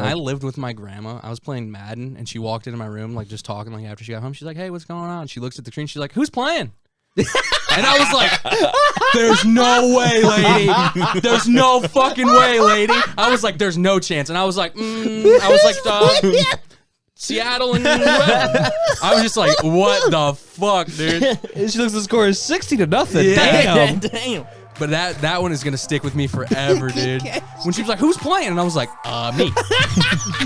I lived with my grandma. I was playing Madden, and she walked into my room, like, just talking, like, after she got home. She's like, hey, what's going on? She looks at the screen. She's like, who's playing? And I was like, there's no way, lady. There's no fucking way, lady. I was like, there's no chance. And I was like, Seattle and I was just like, what the fuck, dude? And she looks the score is 60-0. Yeah. Damn. But that one is gonna stick with me forever, dude. When she was like, who's playing? And I was like, me.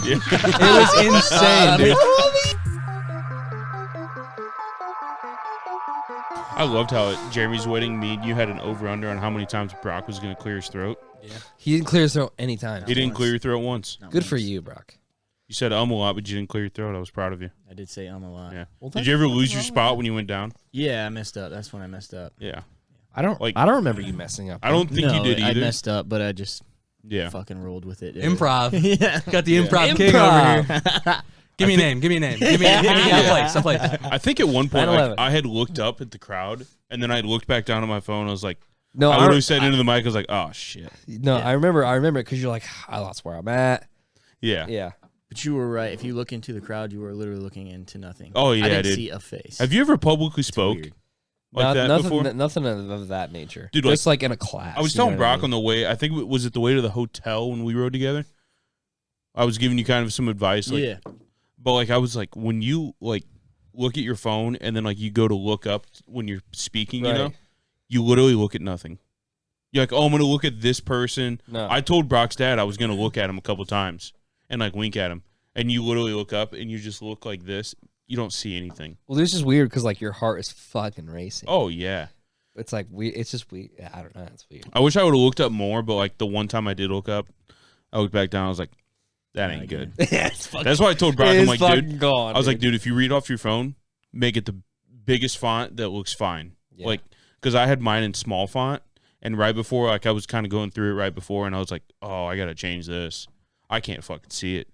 It was insane, dude. I loved how at Jeremy's wedding, me and you had an over-under on how many times Brock was going to clear his throat. Yeah. He didn't clear his throat any time. He didn't clear your throat once. Good for you, Brock. You said a lot, but you didn't clear your throat. I was proud of you. I did say a lot. Yeah. Well, Did you ever lose your spot when you went down? Yeah, I messed up. That's when I messed up. Yeah. I don't remember you messing up. I don't think you did either. I messed up, but I just Yeah. fucking rolled with it. Dude. Improv. Yeah. Got the improv king over here. Give me a name. Give me a name. Give me a place. I think at one point 9/11. I had looked up at the crowd, and then I looked back down at my phone. I was like, No, I literally said into the mic, I was like, oh, shit. No, I remember because you're like, I lost where I'm at. Yeah. Yeah. But you were right. If you look into the crowd, you were literally looking into nothing. Oh, yeah, I didn't dude. see a face. Have you ever publicly spoke weird. like that nothing, before? Nothing of that nature. Dude, just like in a class. I was telling Brock on the way, I think, was it the way to the hotel when we rode together? I was giving you kind of some advice. Like, Yeah. But, like, I was like, when you, like, look at your phone and then, like, you go to look up when you're speaking, you know, you literally look at nothing. You're like, oh, I'm going to look at this person. No. I told Brock's dad I was going to look at him a couple times and, like, wink at him. And you literally look up and you just look like this. You don't see anything. Well, this is weird because like your heart is fucking racing. Oh, yeah. It's like it's just weird. I don't know. It's weird. I wish I would have looked up more, but, like, the one time I did look up, I looked back down. I was like, that ain't good. Yeah, it's fucking, That's why I told Brock, I'm like, dude, gone, I was like, dude, if you read off your phone, make it the biggest font that looks fine. Yeah. Like, because I had mine in small font, and right before, like, I was kind of going through it right before, and I was like, oh, I got to change this. I can't fucking see it.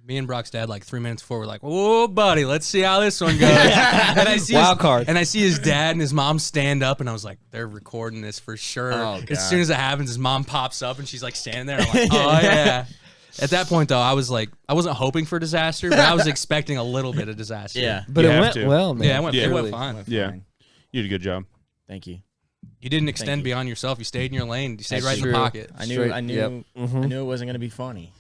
Me and Brock's dad, like 3 minutes before, we're like, "Oh, buddy, let's see how this one goes." And I see Wildcard. and I see his dad and his mom stand up, and I was like, "They're recording this for sure." Oh, as soon as it happens, his mom pops up, and she's like standing there. I'm like, "Oh yeah." At that point, though, I was like, I wasn't hoping for disaster, but I was expecting a little bit of disaster. Yeah. But You it have went to. well, man. Yeah, it went Really. fine. Yeah. You did a good job. Thank you. You didn't extend you. beyond yourself. You stayed in your lane. You stayed That's right in true. the pocket. I knew. Straight- I knew. yep. I knew it wasn't gonna be funny,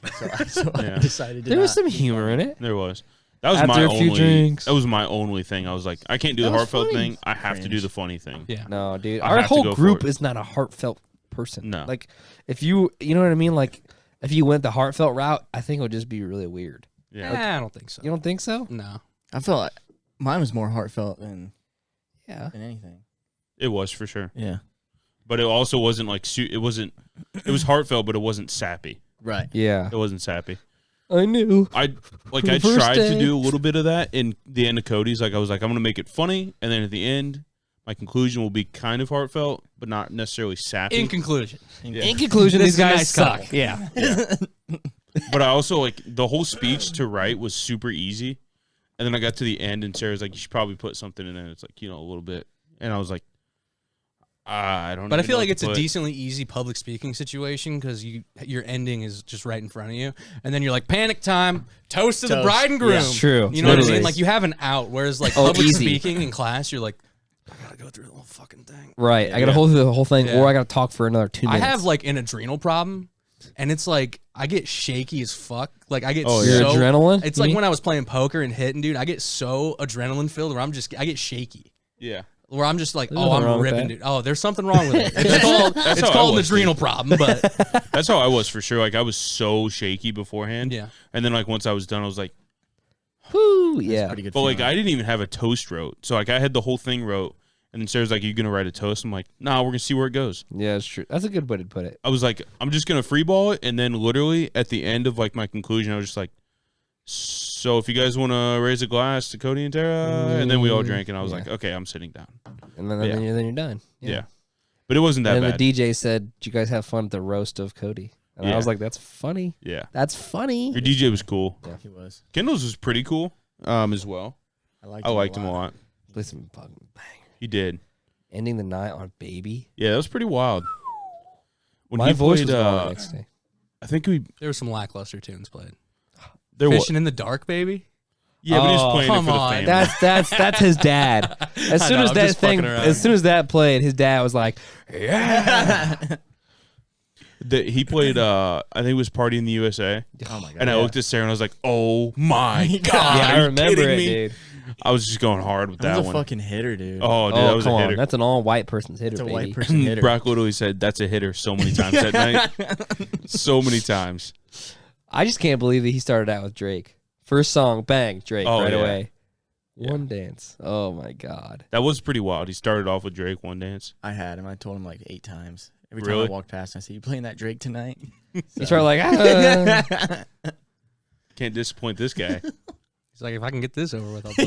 so I Yeah. decided to. There was not some be humor funny. in it. There was. That was After my a few only. drinks. That was my only thing. I was like, I can't do the That was heartfelt funny. thing. I have to do Cringe. the funny thing. Yeah. No, dude. I Our have to whole go for group it. is not a heartfelt person. No. Like, if you know what I mean? Like, if you went the heartfelt route, I think it would just be really weird. Yeah. I don't think so. You don't think so? No. I felt like mine was more heartfelt than Yeah. anything. It was for sure. Yeah. But it also wasn't like it wasn't. It was heartfelt, but it wasn't sappy. Right. Yeah. It wasn't sappy. I knew. I The I first tried to day. do a little bit of that in the end of Cody's. Like I was like, I'm gonna make it funny, and then at the end, my conclusion will be kind of heartfelt, but not necessarily sappy. In conclusion, Yeah. In conclusion, This these is a guys nice suck. couple. Yeah. But I also like the whole speech to write was super easy, and then I got to the end, and Sarah's like, you should probably put something in there. It's like, a little bit, and I was like, I don't. but I even feel know like what it's to a put. decently easy public speaking situation because your ending is just right in front of you, and then you're like, panic time, toast to the Toast. bride and groom. Yeah. It's true. You know what I Literally. mean? Like you have an out. Whereas like Oh, public easy. speaking in class, you're like, I gotta go through the whole fucking thing. Right. I got to Yeah. hold through the whole thing, Yeah. or I got to talk for another 2 I minutes. have like an adrenal problem, and it's like I get shaky as fuck. Like I get Oh, so yeah. Your adrenaline? It's You like mean? when I was playing poker and hitting, dude. I get so adrenaline filled where I get shaky. Yeah. Where I'm just like, There's oh, nothing I'm wrong with ripping, that. dude. Oh, there's something wrong with it. It's called, That's it's how I called an was, adrenal dude. problem, but That's how I was for sure. Like I was so shaky beforehand. yeah. And then like once I was done, I was like, Whew, yeah. Pretty good. but like feeling. I didn't even have a toast wrote. So like I had the whole thing wrote, and then Sarah's like, "You gonna write a toast?" I'm like, "Nah, we're gonna see where it goes." Yeah, it's true. That's a good way to put it. I was like, "I'm just gonna freeball it," and then literally at the end of like my conclusion, I was just like, "So if you guys want to raise a glass to Cody and Tara," and then we all drank, and I was Yeah. like, "Okay, I'm sitting down." And then, Yeah. then you're done. Yeah. But it wasn't that And then bad. the DJ said, "Did you guys have fun at the roast of Cody?" And I Yeah. was like, "That's funny. Yeah. That's funny." Your DJ was cool. He was. Kendall's was pretty cool, as well. I liked. I liked him a lot. Play some fucking bang. He did. Ending the night on Baby. Yeah, that was pretty wild. When My he voice played, was gone the next day. I think we There were some lackluster tunes played. Fishing in the dark, baby. Yeah, but he's Oh, playing it come for the on. family. That's his dad. As I soon know, as I'm that just thing, fucking around. as soon as that played, his dad was like, "Yeah." He played, I think it was Party in the USA. Oh my god. And I looked at Sarah and I was like, oh my God. Yeah, I are you remember kidding it, me? dude. I was just going hard with That that was a one. fucking hitter, dude. Oh, dude, that was come a on, hitter. that's an all-white person's hitter, It's a baby. white person hitter. Brock literally said, that's a hitter so many times that night. So many times. I just can't believe that he started out with Drake. First song, bang, Drake Oh, right yeah. away. Yeah. One dance. Oh my god. That was pretty wild. He started off with Drake one dance. I had him. I told him like 8 times. Every time Really? I walked past, I said, "You playing that Drake tonight?" He's probably like, Can't disappoint this guy. He's like, if I can get this over with, I'll play.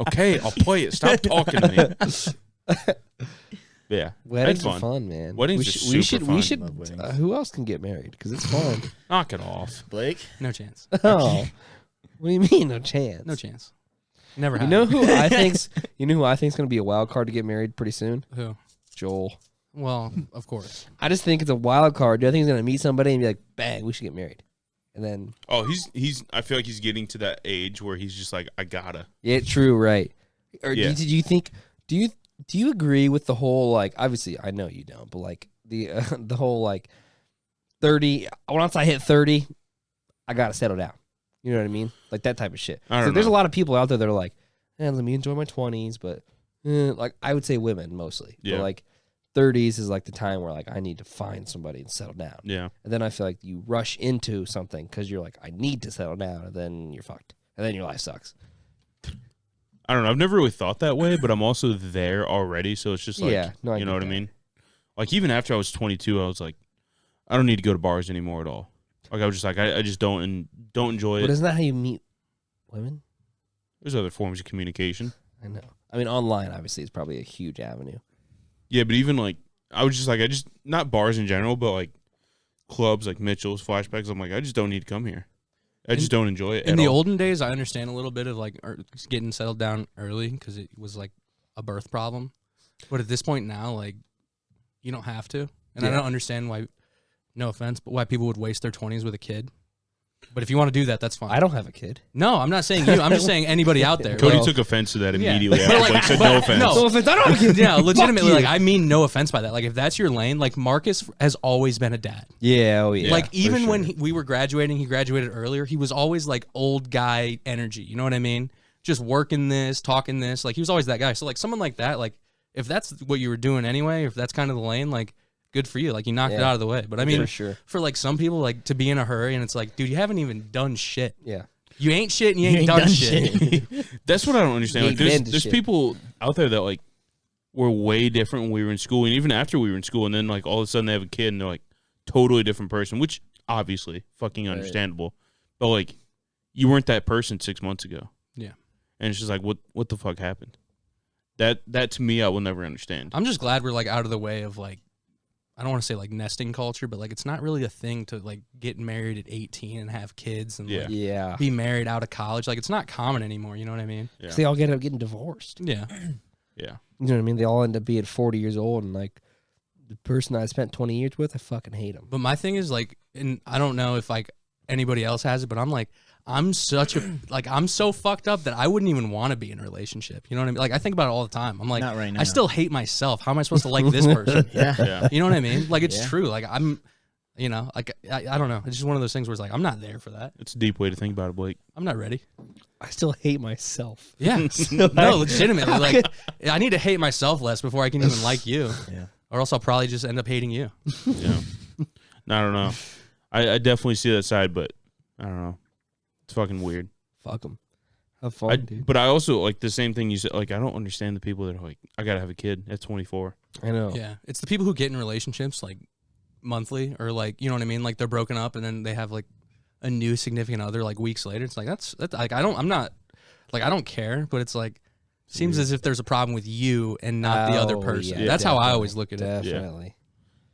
Okay, I'll play it. Stop talking to me. Yeah, weddings it's are fun. fun, man. Weddings we are should, super we fun. should. Love weddings. Who else can get married? Because it's fun. Knock it off. Blake. No chance. Oh, what do you mean, no chance? No chance. Never You happened. know who I think's? You know who I think's gonna be a wild card to get married pretty soon? Who? Joel. Well, of course. I I just think it's a wild card. I think he's gonna meet somebody and be like, "Bang, we should get married," and then Oh, he's. I feel like he's getting to that age where he's just like, I gotta. yeah, true, right? Or Yeah. did you think? Do you agree with the whole like? Obviously, I know you don't, but like the the whole like 30. Once I hit 30, I gotta settle down. You know what I mean? Like that type of shit. I don't There's a know. lot of people out there that are like, let me enjoy my 20s, but like I would say women mostly. Yeah. But like 30s is like the time where like I need to find somebody and settle down. Yeah. And then I feel like you rush into something because you're like, I need to settle down, and then you're fucked, and then your life sucks. I don't know. I've never really thought that way, but I'm also there already. So it's just like, Yeah, no, I you know get what I that. mean? Like even after I was 22, I was like, I don't need to go to bars anymore at all. Like I was just like, I just don't enjoy But it. isn't that how you meet women? There's other forms of communication. I know. I mean, online obviously is probably a huge avenue. Yeah, but even like, I was just like, not bars in general, but like clubs like Mitchell's, Flashbacks. I'm like, I just don't need to come here. I just don't enjoy it. In at the all. olden days, I understand a little bit of like getting settled down early because it was like a birth problem. But at this point now, like you don't have to, and I Yeah. don't understand why. No offense, but why people would waste their 20s with a kid. But if you want to do that, that's fine. I don't have a kid. No, I'm not saying you. I'm just saying anybody out there. Cody Like, took offense to that Yeah. immediately But after like- Blake said but no offense. no. if I don't have a kid, yeah, legitimately, Fuck like you. I mean no offense by that. Like if that's your lane, like Marcus has always been a dad. Yeah, oh yeah. Like for even when sure. we were graduating, he graduated earlier. He was always like old guy energy. You know what I mean? Just working this, talking this. Like he was always that guy. So like someone like that, like if that's what you were doing anyway, if that's kind of the lane, like good for you. Like you knocked it Yeah. out of the way. But I mean, for sure. for like some people, like to be in a hurry and it's like, dude, you haven't even done shit. Yeah. You ain't shit and you ain't, done, shit. That's what I don't understand. You Like, ain't been to there's shit. people out there that like were way different when we were in school, and even after we were in school, and then like all of a sudden they have a kid and they're like totally different person, which obviously fucking understandable. But like you weren't that person 6 months ago. Yeah. And it's just like what the fuck happened? That to me I will never understand. I'm just glad we're like out of the way of like, I don't want to say like nesting culture, but like it's not really a thing to like get married at 18 and have kids and Yeah. like, Yeah. be married out of college. Like it's not common anymore. You know what I mean? Yeah. 'Cause they all end up getting divorced. Yeah. Yeah. You know what I mean? They all end up being 40 years old, and like the person I spent 20 years with, I fucking hate him. But my thing is like, and I don't know if like anybody else has it, but I'm like, I'm such a like I'm so fucked up that I wouldn't even want to be in a relationship. You know what I mean? Like I think about it all the time. I'm like, Not right now. I still hate myself. How am I supposed to like this person? Yeah. Yeah. You know what I mean? Like it's Yeah. true. Like I'm, you know, like I don't know. It's just one of those things where it's like I'm not there for that. It's a deep way to think about it, Blake. I'm not ready. I still hate myself. Yeah. No, legitimately. Like I need to hate myself less before I can even like you. Yeah. Or else I'll probably just end up hating you. Yeah. I don't know. I definitely see that side, but I don't know. It's fucking weird. Fuck them. Have fun, dude. But I also like the same thing you said. Like I don't understand the people that are like, I gotta have a kid at 24. I know. Yeah. It's the people who get in relationships like monthly or like, you know what I mean? Like they're broken up and then they have like a new significant other like weeks later. It's like that's like I don't care, but it's like seems as if there's a problem with you and not the other Oh, person. yeah, That's how I definitely. always look at it. Definitely.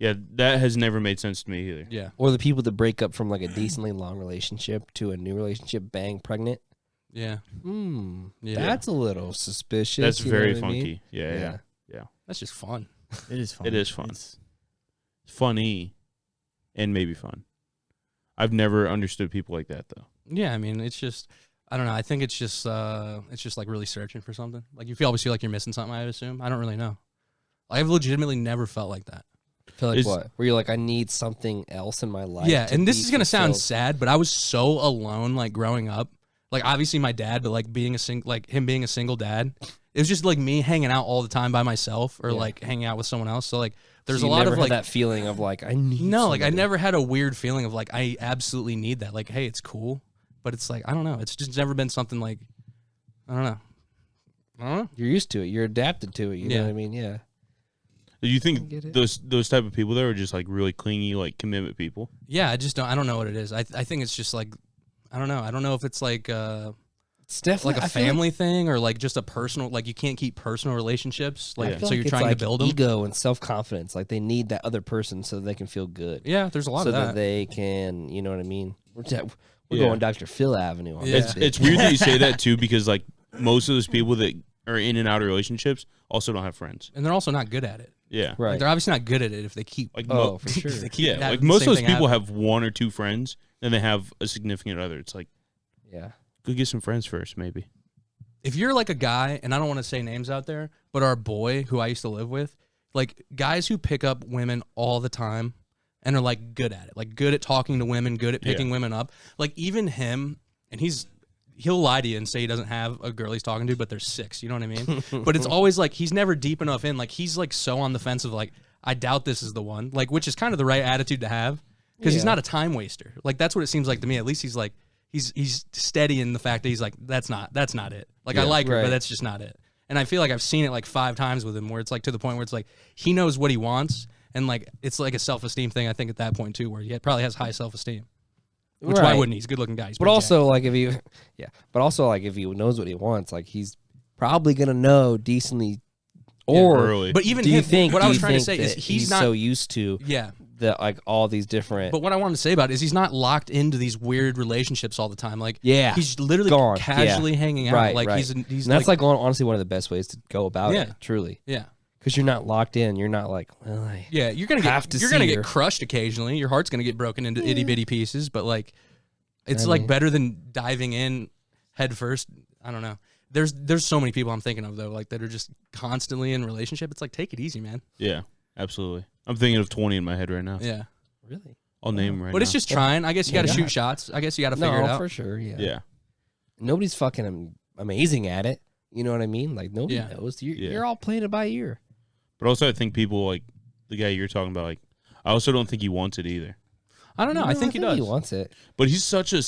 Yeah, that has never made sense to me either. Yeah. Or the people that break up from like a decently long relationship to a new relationship, bang, pregnant. Yeah. Yeah. That's a little suspicious. That's you know very what I mean? funky. Yeah. That's just fun. It is fun. It is fun. It's- Funny and maybe fun. I've never understood people like that though. Yeah, I mean, it's just, I don't know. I think it's just like really searching for something. Like you always feel like you're missing something. I would assume. I don't really know. I've legitimately never felt like that. Feel like what? Where you're like, I need something else in my life. Yeah, and this is gonna sound fulfilled. sad, but I was so alone, like growing up. Like obviously my dad, but like being him being a single dad, it was just like me hanging out all the time by myself, or like hanging out with someone else. So like, there's So a you lot never of had like that feeling of like I need. no, like I somebody. never had a weird feeling of like I absolutely need that. Like, hey, it's cool, but it's like I don't know. It's just never been something like I don't know. You're used to it. You're adapted to it. You know what I mean? Yeah. Do you get think it. those type of people there are just like really clingy, like commitment people? Yeah, I don't know what it is. I think it's just like I don't know. I don't know if it's like It's definitely like a family thing or like just a personal, like you can't keep personal relationships, like I feel so like you're it's trying like to build them. ego and self confidence. Like they need that other person so they can feel good. Yeah, there's a lot so of that. that they can, you know what I mean? We're Yeah. going Dr. Phil Avenue on Yeah. this. It's weird that you say that too, because like most of those people that are in and out of relationships also don't have friends. And they're also not good at it. Yeah, Like, Right. they're obviously not good at it if they keep. like Oh, for sure. they keep yeah, having like the most same of those thing people happen. have one or two friends, then they have a significant other. It's like Yeah. go get some friends first, maybe. If you're like a guy, and I don't want to say names out there, but our boy who I used to live with, like guys who pick up women all the time and are like good at it, like good at talking to women, good at picking women up. Like even him, and he'll lie to you and say he doesn't have a girl he's talking to, but there's 6. You know what I mean? But it's always like he's never deep enough in. Like he's like so on the fence of like I doubt this is the one. Like which is kind of the right attitude to have because he's Yeah. not a time waster. Like that's what it seems like to me. At least he's like. He's steady in the fact that he's like that's not it. Like I like her, right. but that's just not it. And I feel like I've seen it like 5 times with him, where it's like to the point where it's like he knows what he wants, and like it's like a self-esteem thing. I think at that point too, where he probably has high self-esteem. Which why Right. wouldn't he? He's a good-looking guy. He's But pretty also, like, if you, but also, like, if he knows what he wants, like, he's probably gonna know decently, or early. jacked. But even do you him, think what I do was you trying to think say is that he's not so used to yeah. the like all these different. But what I wanted to say about it is he's not locked into these weird relationships all the time. Like Yeah. he's literally Gone. casually Yeah. hanging out. Right, Like right. he's and that's like honestly one of the best ways to go about Yeah. it. Truly, yeah. because you're not locked in. You're not like, well, I Yeah, you're gonna have to you're gonna see get her. crushed occasionally. Your heart's gonna get broken into itty bitty pieces, but like, it's I like mean- better than diving in head first. I don't know. There's so many people I'm thinking of though, like that are just constantly in a relationship. It's like take it easy, man. Yeah, absolutely. I'm thinking of 20 in my head right now. Yeah, really. I'll name them right but now. it's just trying. I guess you got to Yeah. shoot shots. I guess you got to figure No, it out. for sure. Yeah. yeah. Nobody's fucking amazing at it. You know what I mean? Like nobody Yeah. knows. You're, Yeah. you're all playing it by ear. But also, I think people like the guy you're talking about. Like, I also don't think he wants it either. I don't know. I think he does. He wants it. But he's such a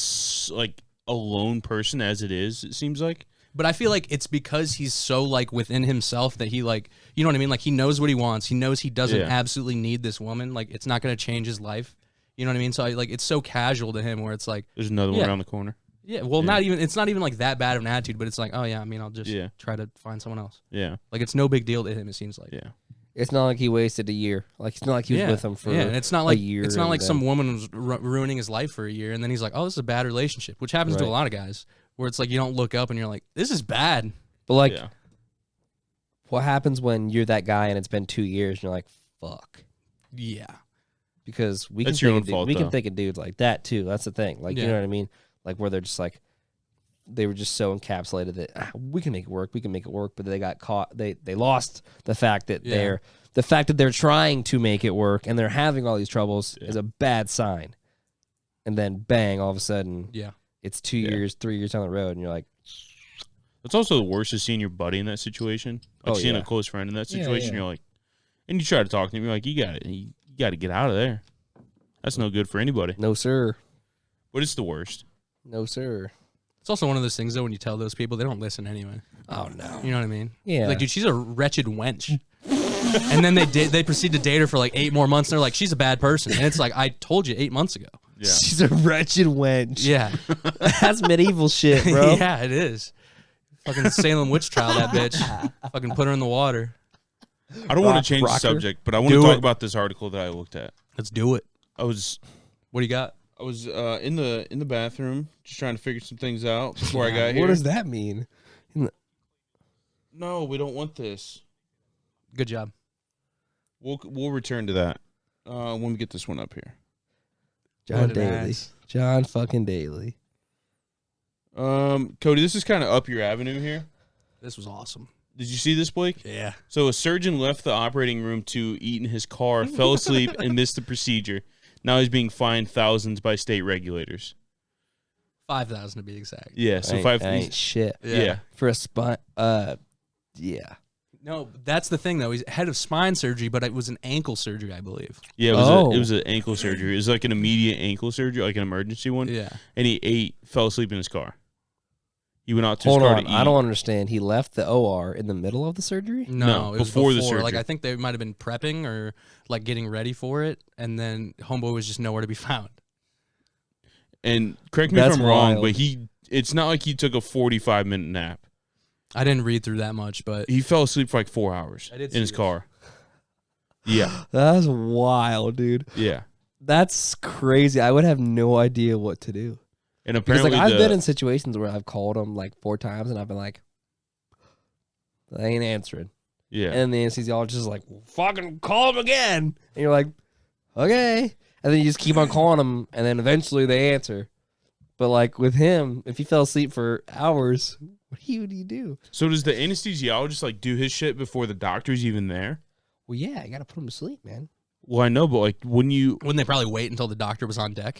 like a lone person as it is. It seems like. But I feel like it's because he's so like within himself that he like, you know what I mean? Like he knows what he wants. He knows he doesn't Yeah. absolutely need this woman. Like it's not going to change his life. You know what I mean? So like it's so casual to him where it's like, There's another one Yeah. around the corner. yeah, well, Yeah. not even, it's not even like that bad of an attitude, but it's like, oh yeah, I mean, I'll just Yeah. try to find someone else. Yeah, Like it's no big deal to him. It seems like. yeah. It's not like he wasted a year. Like it's not like he was Yeah. with him for yeah, and it's not a like year. it's not like and some then- woman was ruining his life for a year, and then he's like, oh, this is a bad relationship, which happens to a Right. lot of guys, where it's like you don't look up and you're like, this is bad. But like, yeah. what happens when you're that guy and it's been 2 years and you're like, fuck? Yeah. Because we That's can your think own of fault, we can though. think of dudes like that too. That's the thing. Like you Yeah. know what I mean? Like where they're just like they were just so encapsulated that we can make it work. We can make it work. But they got caught. They lost the fact that Yeah. they're trying to make it work and they're having all these troubles Yeah. is a bad sign. And then bang, all of a sudden Yeah. it's 2 Yeah. years, 3 years down the road, and you're like, It's also the worst is seeing your buddy in that situation. Like Oh, seeing yeah. a close friend in that Yeah, situation. yeah. You're like, and you try to talk to him. You're like, you got to get out of there. That's no good for anybody. no sir, But it's the worst. no sir. It's also one of those things though when you tell those people they don't listen anyway. Oh no. You know what I mean? Yeah. Like, dude, she's a wretched wench. And then they proceed to date her for like 8 more months. And they're like, she's a bad person. And it's like, I told you 8 months ago. Yeah. She's a wretched wench. Yeah. That's medieval shit, bro. Yeah, it is. Fucking Salem witch trial, that bitch. Fucking put her in the water. I don't want Rock- to change rocker? the subject, but I want to Do talk it. about this article that I looked at. Let's do it. I was What do you got? in the bathroom just trying to figure some things out before I got here. What does that mean? No, we don't want this. Good job. We'll return to that when we get this one up here. John What an Daly. ass. John fucking Daly. Cody, this is kind of up your avenue here. This was awesome. Did you see this, Blake? Yeah. So a surgeon left the operating room to eat in his car, fell asleep, and missed the procedure. Now he's being fined thousands by state regulators. 5,000 to be exact. Yeah, so That ain't shit. Yeah. For a spine. Yeah. No, that's the thing though. He's head of spine surgery, but it was an ankle surgery, I believe. Yeah, Oh. it was an ankle surgery. It was like an immediate ankle surgery, like an emergency one. Yeah. And he fell asleep in his car. He went out to Hold his car on. to eat. I don't understand. He left the OR in the middle of the surgery? No, it was before before. the surgery. Like I think they might have been prepping or like getting ready for it, and then homeboy was just nowhere to be found. And correct me That's if I'm wrong, wild. but it's not like he took a 45-minute nap. I didn't read through that much, but He fell asleep for like 4 hours I did in see his this. car. Yeah, That's wild, dude. yeah. That's crazy. I would have no idea what to do. And Because apparently like I've been in situations where I've called them like 4 times and I've been like, they ain't answering. yeah. And the anesthesiologist is like, well, fucking call them again. And you're like, okay. And then you just keep on calling them and then eventually they answer. But like with him, if he fell asleep for hours, what do you do? So does the anesthesiologist like do his shit before the doctor's even there? Well, yeah, you got to put him to sleep, man. Well, I know, but like wouldn't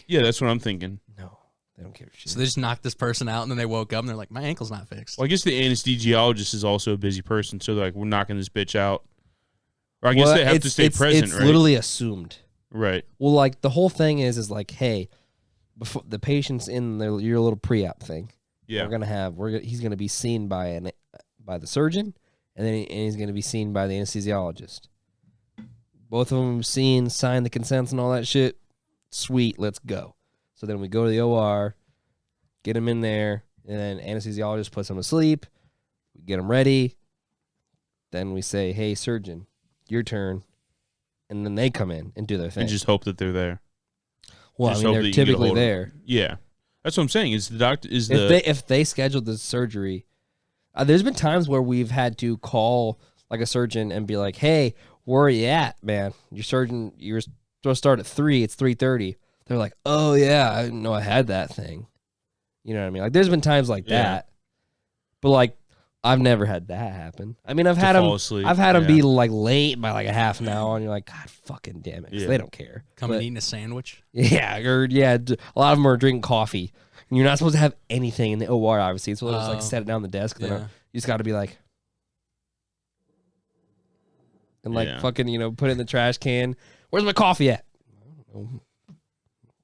Yeah, that's what I'm thinking. No, they don't give a shit. So they just knocked this person out, and then they woke up and they're like, "My ankle's not fixed." Well, I guess the anesthesiologist is also a busy person, so they're like, we're knocking this bitch out. Or I guess they have to stay present, it's right? literally assumed. Right. Well, like the whole thing is like, hey, before the patient's in your little pre-op thing, Yeah. he's gonna be seen by the surgeon, and then he's gonna be seen by the anesthesiologist. Both of them seen, sign the consents and all that shit. Sweet, let's go. So then we go to the OR, get him in there, and then anesthesiologist puts him to sleep. We get him ready. Then we say, hey, surgeon, your turn. And then they come in and do their thing. And just hope that they're there. well, just I mean, hope that they're you can get a typically hold of there. Yeah. That's what I'm saying. Is the doctor If they scheduled the surgery, there's been times where we've had to call like a surgeon and be like, hey, where are you at, man? Your surgeon, you're supposed to start at 3. It's 3:30. They're like, oh, yeah, I didn't know I had that thing. You know what I mean? Like, there's been times like Yeah. that. But, like, I've never had that happen. I mean, I've To had fall them. asleep, I've had them yeah. be, like, late by, like, a half an hour, and you're like, God fucking damn it. 'Cause Yeah. they don't care. Come But- and eating a sandwich. yeah, or a lot of them are drinking coffee. And you're not supposed to have anything in the OR, obviously. So they'll just like Oh. set it down on the desk. Then Yeah. you just got to be like, and like Yeah. fucking, put it in the trash can. Where's my coffee at? I don't know.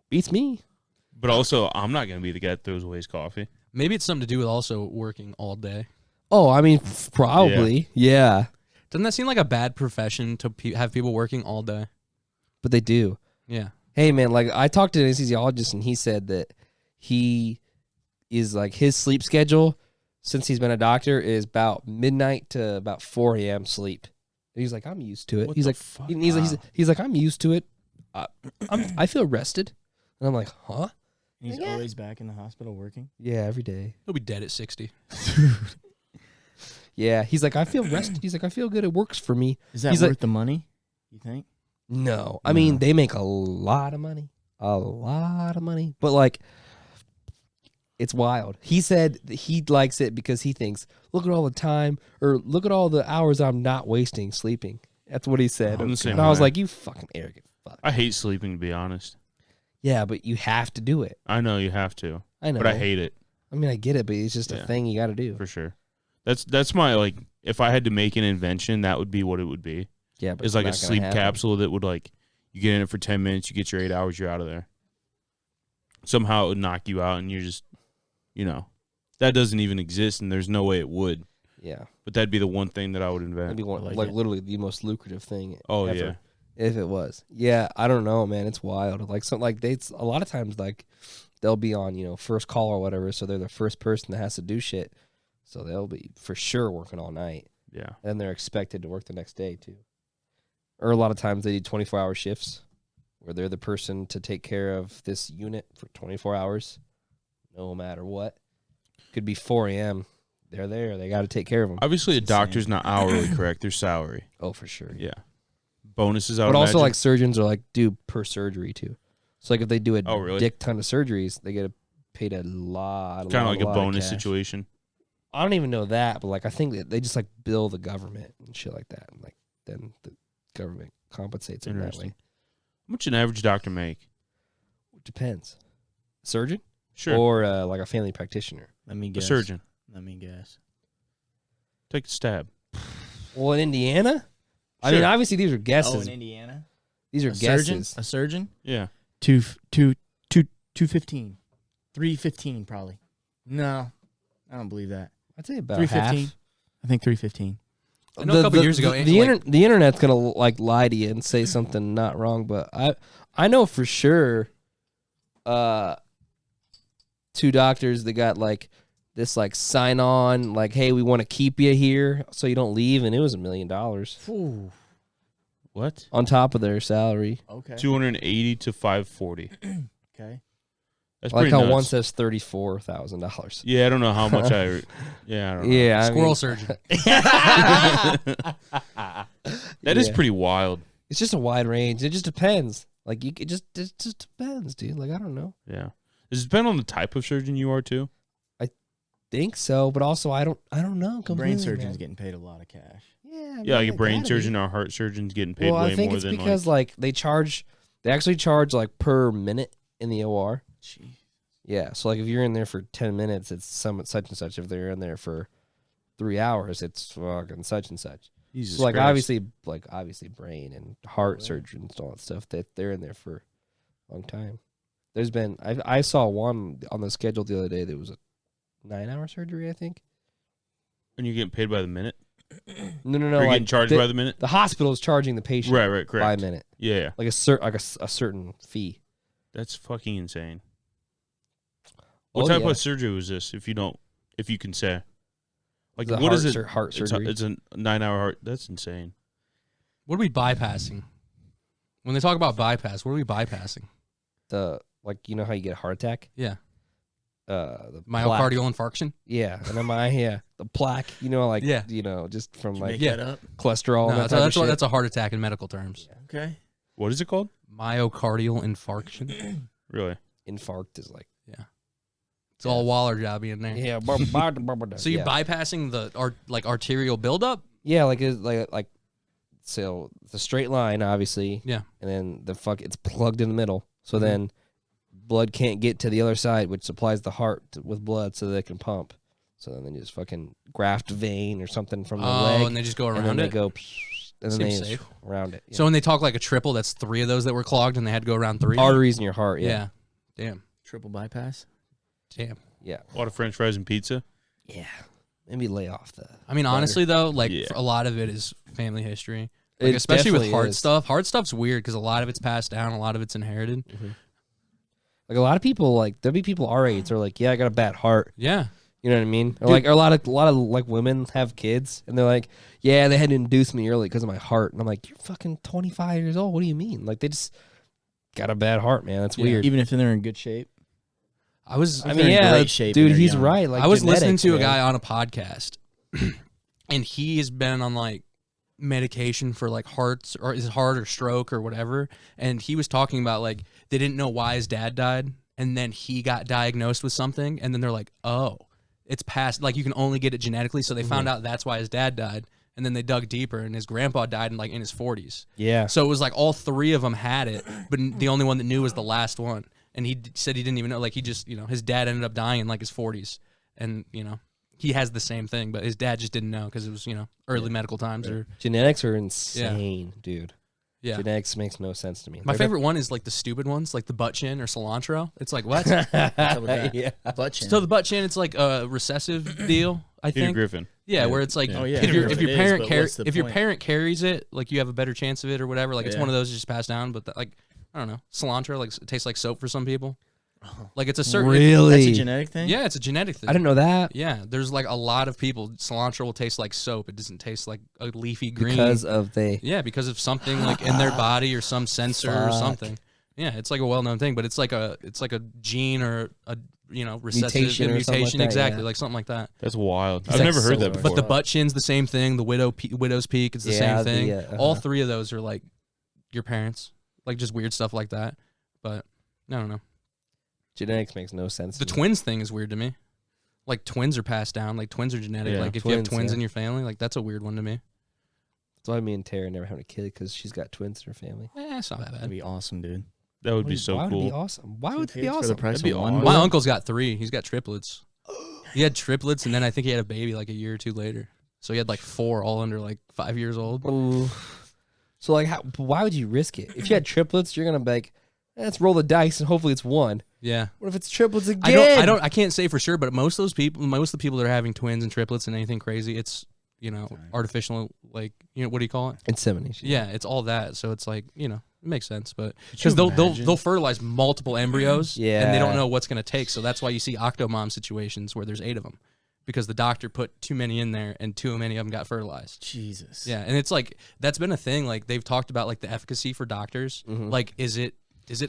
Beats me. But also, I'm not going to be the guy that throws away his coffee. Maybe it's something to do with also working all day. Oh, I mean, probably, yeah. Doesn't that seem like a bad profession to have people working all day? But they do. Yeah. Hey, man, like I talked to an anesthesiologist, and he said that he is like his sleep schedule since he's been a doctor is about midnight to about 4 a.m. sleep. And he's like, I'm used to it. What He's the like, fuck? he's like, I'm used to it. I feel rested, and I'm like, huh? He's Yeah. always back in the hospital working. Yeah, every day. He'll be dead at 60. Yeah, he's like, I feel rested. He's like, I feel good. It works for me. Is that He's worth like- the money? You think? No, I mean No. they make a lot of money, but like, it's wild. He said that he likes it because he thinks, look at all the time, or look at all the hours I'm not wasting sleeping. That's what he said. I'm the same And I was way. like, you fucking arrogant fuck. I hate sleeping, to be honest. Yeah, but you have to do it. I know you have to, I know, but I hate it I mean, I get it, but it's just a Yeah. thing you got to do. for sure. That's my, like, if I had to make an invention, that would be what it would be. Yeah, but It's like a not gonna sleep happen. capsule that would, like, you get in it for 10 minutes, you get your 8 hours, you're out of there. Somehow it would knock you out, and you're just, that doesn't even exist, and there's no way it would. Yeah, But that'd be the one thing that I would that'd invent. be one, I like like it. literally the most lucrative thing. Oh, ever. yeah. If it was. Yeah, I don't know, man. It's wild. Like a lot of times like they'll be on, first call or whatever, so they're the first person that has to do shit. So they'll be for sure working all night. Yeah. And then they're expected to work the next day too. Or a lot of times they do 24-hour shifts where they're the person to take care of this unit for 24 hours no matter what. Could be 4 a.m. They're there. They got to take care of them. Obviously, a It's insane. doctor's not hourly, correct? They're salary. Oh, for sure. Yeah. Bonuses, I But would also imagine. like surgeons are like do per surgery too. So like if they do a Oh, really? dick ton of surgeries, they get paid a lot. Kind of like a lot bonus cash. situation. I don't even know that, but like I think that they just like bill the government and shit like that, and like then the government compensates them that Interesting. way. How much an average doctor make? Depends. Surgeon Sure. or like a family practitioner. Let me A guess. surgeon. Let me guess. Take a stab. Well, in Indiana, I mean, Sure. obviously these are Oh, guesses. in Indiana? These are A surgeon? guesses. A surgeon? Yeah. 215. 315 probably. No. I don't believe that. I'd say about 315. half. I think 315. I know a couple years ago, the internet's gonna like lie to you and say something not wrong, but I know for sure, 2 doctors that got like this like sign on like, hey, we want to keep you here so you don't leave, and it was $1 million Ooh. What? on top of their salary. Okay. 280 to 540. Okay. That's Like pretty how nuts. one says $34,000. Yeah, I don't know how much I. Yeah, I don't know. Yeah, I Squirrel mean, surgeon. That is yeah. pretty wild. It's just a wide range. It just depends. Like it just depends, dude. Like I don't know. Yeah. Does it depend on the type of surgeon you are too? Think so, but also I don't know. Brain completely, surgeon's man. getting paid a lot of cash. Yeah, Yeah, like a man, brain gotta surgeon be. or a heart surgeon's getting paid Well, way I think more it's than because like they actually charge like per minute in the OR. Gee. Yeah, so like if you're in there for 10 minutes, it's such and such. If they're in there for 3 hours, it's fucking such and such. Jesus So like Christ. obviously brain and heart surgeons and all that stuff, that they're in there for a long time. There's been I saw one on the schedule the other day that was a 9-hour surgery, I think. And you're getting paid by the minute? No, Or you're like getting charged by the minute? the hospital is charging the patient Right, by correct. minute, Yeah. like a certain fee. That's fucking insane. Oh, What type yeah. of surgery was this, if you can say? Like, The what heart is it? heart surgery. It's a 9-hour heart. That's insane. What are we bypassing? When they talk about bypass, what are we bypassing? The like you know how you get a heart attack? Yeah. The Myocardial plaque. infarction? Yeah, the plaque. You know, like Yeah. just from Did you like make yeah. that up? cholesterol. No, and that type of shit. that's a heart attack in medical terms. Okay. What is it called? Myocardial infarction. Really? Infarct is like It's all Waller jobby in there. yeah. So you're bypassing the arterial buildup? Yeah, like it's like so it's a straight line, obviously. Yeah. And then it's plugged in the middle. So then blood can't get to the other side, which supplies the heart with blood so they can pump. So then they just fucking graft vein or something from the leg. And they just go and around then it? they go and then they Seems just safe. around it. So when they talk like a triple, that's 3 of those that were clogged and they had to go around 3? arteries in your heart, Yeah. Damn. Triple bypass. Damn. Yeah. A lot of French fries and pizza? Yeah. Maybe lay off the I mean, butter. honestly, though, like Yeah. a lot of it is family history. Like, It especially with definitely heart is. stuff. Heart stuff's weird because a lot of it's passed down, a lot of it's inherited. Like a lot of people, like there'll be people our age are like, yeah, I got a bad heart. Yeah. You know what I mean? Or like or a lot of like women have kids and they're like, yeah, they had to induce me early because of my heart. And I'm like, you're fucking 25 years old. What do you mean? Like they just got a bad heart, man. That's Yeah. weird. Even if they're in good shape. I was I they're mean, in yeah, great shape dude, and they're he's young. right. Like I was listening genetics, to a man. guy on a podcast, and he has been on like medication for like hearts or his heart or stroke or whatever. And he was talking about like they didn't know why his dad died, and then he got diagnosed with something, and then they're like, oh, it's passed. Like you can only get it genetically, so they found out that's why his dad died. And then they dug deeper, and his grandpa died in his 40s. Yeah. So it was like all 3 of them had it, but the only one that knew was the last one. And he said he didn't even know. Like he just, his dad ended up dying in like his 40s, and he has the same thing, but his dad just didn't know because it was early medical times or Genetics are insane, dude. yeah. Genetics makes no sense to me. My favorite one is like the stupid ones, like the butt chin or cilantro. It's like what? yeah. Butt chin. So the butt chin, it's like a recessive deal, I Peter think. Griffin. Yeah, where it's like Yeah. Oh, yeah. if your It is, parent but what's the if your point? parent carries it, like you have a better chance of it or whatever. Like it's Yeah. one of those just passed down. But like I don't know, cilantro like it tastes like soap for some people. Like it's a certain Really? That's a genetic thing? yeah, it's a genetic thing. I didn't know that Yeah, there's like a lot of people. Cilantro will taste like soap. It doesn't taste like a leafy green. because of because of something like in their body or some sensor or Fuck. something. Yeah, it's like a well-known thing, but it's like a gene or a recessive Mutation or something like mutation that, exactly, yeah. like something like that. That's wild. It's I've like never heard so that hard. before. But the butt chin's the same thing. The widow's peak is the Yeah, same thing. the, All 3 of those are like your parents, like just weird stuff like that. But I don't know. Genetics makes no sense. The to me. twins thing is weird to me. Like twins are passed down. Like twins are genetic. Yeah. Like if you have Twins, twins yeah. in your family, like that's a weird one to me. That's why me and Tara never having a kid because she's got twins in her family. It's not that That'd bad. be awesome, dude. That would be so Why would it be cool. awesome? Why would that be Kids for awesome? the price That'd be of one. awesome. My bro. uncle's got 3. He's got triplets. He had triplets, and then I think he had a baby like a year or 2 later. So he had like 4 all under like 5 years old. Ooh. So like, why would you risk it? If you had triplets, you're gonna be like, let's roll the dice and hopefully it's one. Yeah. What if it's triplets again? I can't say for sure, but most of the people that are having twins and triplets and anything crazy, it's, artificial, like, what do you call it? Insemination. Yeah, it's all that. So it's like, it makes sense, but you because they'll imagine? fertilize multiple embryos, and they Yeah. don't know what's going to take. So that's why you see Octomom situations where there's 8 of them, because the doctor put too many in there and too many of them got fertilized. Jesus. Yeah, and it's like that's been a thing. Like they've talked about like the efficacy for doctors. Like, is it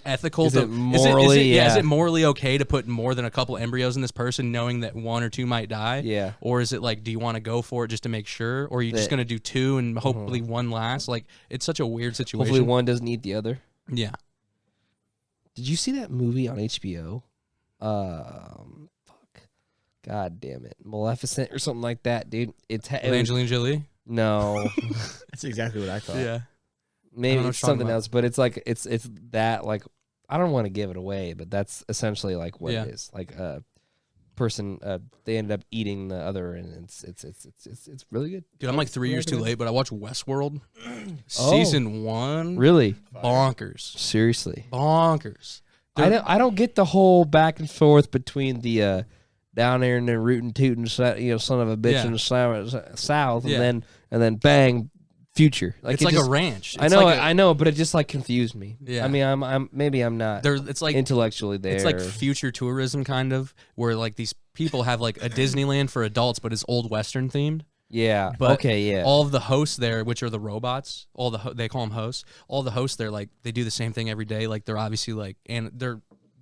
ethical? Is it morally? Is it morally okay to put more than a couple embryos in this person, knowing that 1 or 2 might die? Yeah. Or is it like, do you want to go for it just to make sure, or are you just gonna do 2 and hopefully 1 lasts? Like, it's such a weird situation. Hopefully one doesn't eat the other. Yeah. Did you see that movie on HBO? Fuck. God damn it. Maleficent or something like that, dude. It With was, Angelina Jolie. no. That's exactly what I thought. Yeah. Maybe what it's you're talking something about. else, but it's like it's that like I don't want to give it away, but that's essentially like what Yeah. it is. Like a person they ended up eating the other, and it's really good. Dude, I'm like 3 years too late, but I watched Westworld. Oh. Season 1. Really, Bonkers. seriously. Bonkers. I don't get the whole back and forth between the down there in the rootin' tootin' son of a bitch Yeah. in the south, Yeah. and then bang, future. It's it like just, a ranch. I It's know, like I know, but it just like confused me. Yeah. I mean, I'm not it's like intellectually there. it's like future tourism kind of, where like these people have like a Disneyland for adults, but it's old Western themed. yeah, But okay, yeah. all of the hosts there, which are the robots, they call them hosts. All the hosts there, like they do the same thing every day. Like they're obviously like, and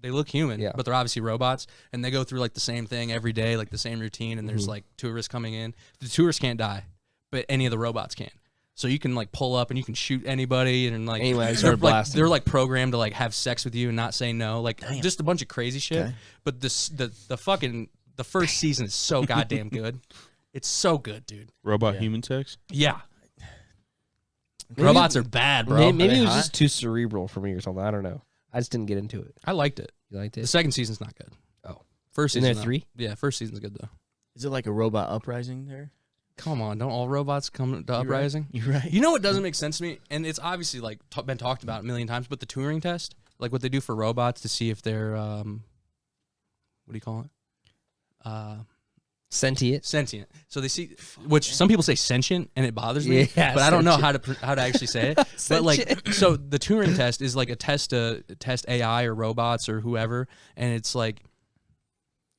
they look human, Yeah. but they're obviously robots, and they go through like the same thing every day, like the same routine. And Mm-hmm. there's like tourists coming in. The tourists can't die, but any of the robots can. So you can like pull up and you can shoot anybody, and like Anyway, I they're started like blasting. they're like programmed to like have sex with you and not say no, like just a bunch of crazy shit. Okay. But the first season is so goddamn good. It's so good, dude. Robot Yeah. human sex? Yeah. Maybe- Robots are bad, bro. Maybe they it was hot? just too cerebral for me or something. I don't know. I just didn't get into it. I liked it. You liked The it? second season's not good. Oh. First Isn't season. there 3? Yeah, first season's good though. Is it like a robot uprising there? Come on, don't all robots come to You Uprising? Right. You're right. You know what doesn't make sense to me, and it's obviously like been talked about a million times, but the Turing Test, like what they do for robots to see if they're what do you call it? Sentient. Sentient. So they see, which some people say sentient, and it bothers me. Yeah, but I don't know sentient. how to actually say it. But like, so the Turing test is like a test to test AI or robots or whoever, and it's like,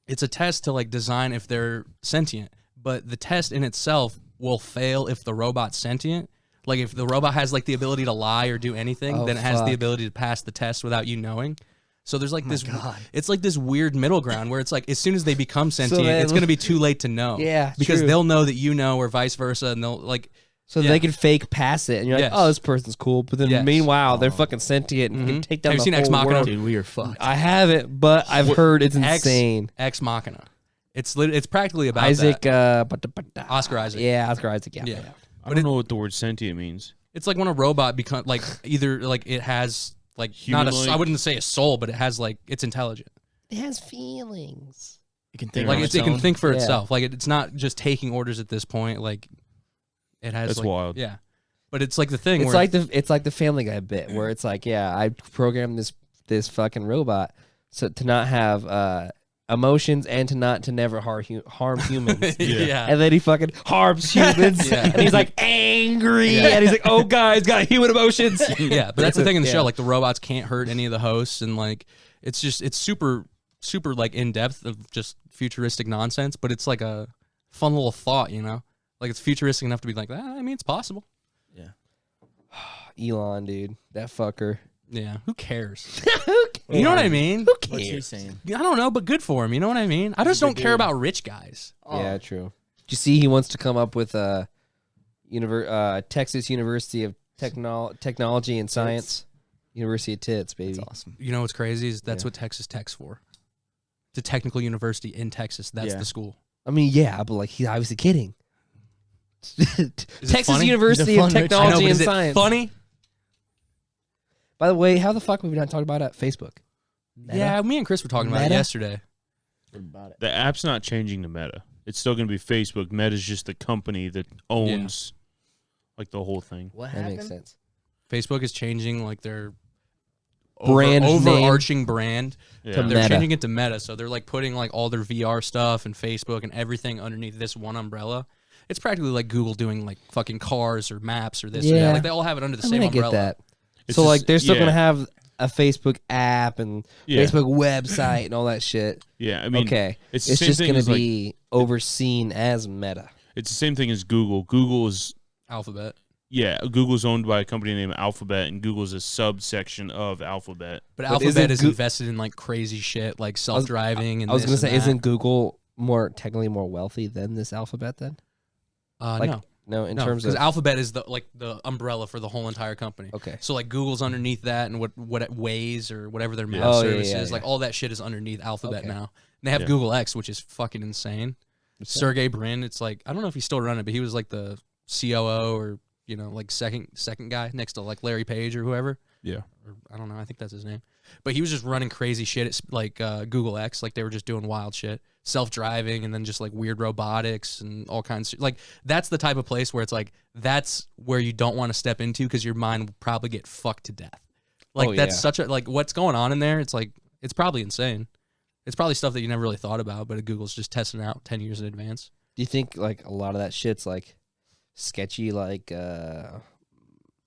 it's a test to like design if they're sentient. But the test in itself will fail if the robot's sentient. Like if the robot has like the ability to lie or do anything, Oh, then it has the fuck. ability to pass the test without you knowing. So there's like this, God. it's like this weird middle ground where it's like as soon as they become sentient, then- it's going to be too late to know. Yeah, because true. they'll know that you know, or vice versa, and they'll like, So Yeah. they can fake pass it, and you're like, Yes. oh, this person's cool. But then Yes. meanwhile, they're fucking sentient and can Mhm. take down Have you the seen Ex whole Machina? world. Dude, we are fucked. I haven't, but I've heard it's insane. Ex Machina. It's practically about Isaac, that. Oscar Isaac. Yeah, Oscar Isaac. Yeah. Yeah. I don't know what the word sentient means. It's like when a robot become like either like it has like not a Human-like? I wouldn't say a soul, but it has like it's intelligent. It has feelings. You can think Like on it its can own. think for Yeah. itself. Like it's not just taking orders at this point. Like it has. That's like, wild. Yeah, but it's like the thing. It's where like the Family Guy bit where it's like, yeah, I programmed this fucking robot so to not have emotions and to never harm humans. yeah. And then he fucking harms humans, Yeah. and he's like angry, Yeah. and he's like, "Oh, guys, got human emotions." Yeah, but that's the thing in the Yeah. show. Like the robots can't hurt any of the hosts, and like it's super like in depth of just futuristic nonsense. But it's like a fun little thought, you know. Like it's futuristic enough to be like, I mean, it's possible. Yeah. Elon, dude, that fucker. Yeah, who cares? Who You know what I mean? Who What's he cares? saying? I don't know, but good for him. You know what I mean? I just don't care about rich guys. Yeah, true. Did you see he wants to come up with Texas University of Technology and Science? University of Tits, baby. That's awesome. You know what's crazy is that's Yeah. what Texas Tech's for. It's a technical university in Texas. That's Yeah. the school. I mean, yeah, but like he's obviously kidding. it Texas funny? University Is it of fun, Rich? Technology I know, but and is it Science. funny? By the way, how the fuck have we not talked about it at Facebook? Meta? Yeah, me and Chris were talking about it Meta? yesterday. What about it? The app's not changing to Meta. It's still going to be Facebook. Meta's just the company that owns like the whole thing. What That happened? makes sense. Facebook is changing like their Brand name. overarching brand. Yeah. To They're Meta. changing it to Meta, so they're like putting like all their VR stuff and Facebook and everything underneath this one umbrella. It's practically like Google doing like fucking cars or maps or this or Yeah. that. Like they all have it under the I same mean, I umbrella. get that. It's So just- like they're still yeah. gonna have a Facebook app and Yeah. Facebook website and all that shit. Yeah, I mean, Okay, it's it's the same just thing gonna as, like- be overseen as Meta. it's the same thing as Google. Google is Alphabet. Google's owned by a company named Alphabet, and Google's a subsection of Alphabet. But But Alphabet isn't is Goo- invested in like crazy shit like self-driving and I was this gonna say, and that. isn't Google technically more wealthy than this Alphabet then? like, no. No, in No, terms because of Alphabet is the umbrella for the whole entire company. okay. So like Google's underneath that, and what it weighs or whatever their map Oh, yeah, service yeah, is, like yeah. all that shit is underneath Alphabet Okay. now. And they have Yeah. Google X, which is fucking insane. Sergey Brin, it's like I don't know if he's still running it, but he was like the COO or like second guy next to like Larry Page or whoever. Yeah. Or I don't know. I think that's his name. But he was just running crazy shit at like Google X. Like they were just doing wild shit, self-driving, and then just like weird robotics and all kinds of like that's the type of place where it's like that's where you don't want to step into because your mind will probably get fucked to death. Like Oh, that's yeah. such a like what's going on in there. It's like it's probably insane. It's probably stuff that you never really thought about, but Google's just testing it out 10 years in advance. Do you think like a lot of that shit's like sketchy, like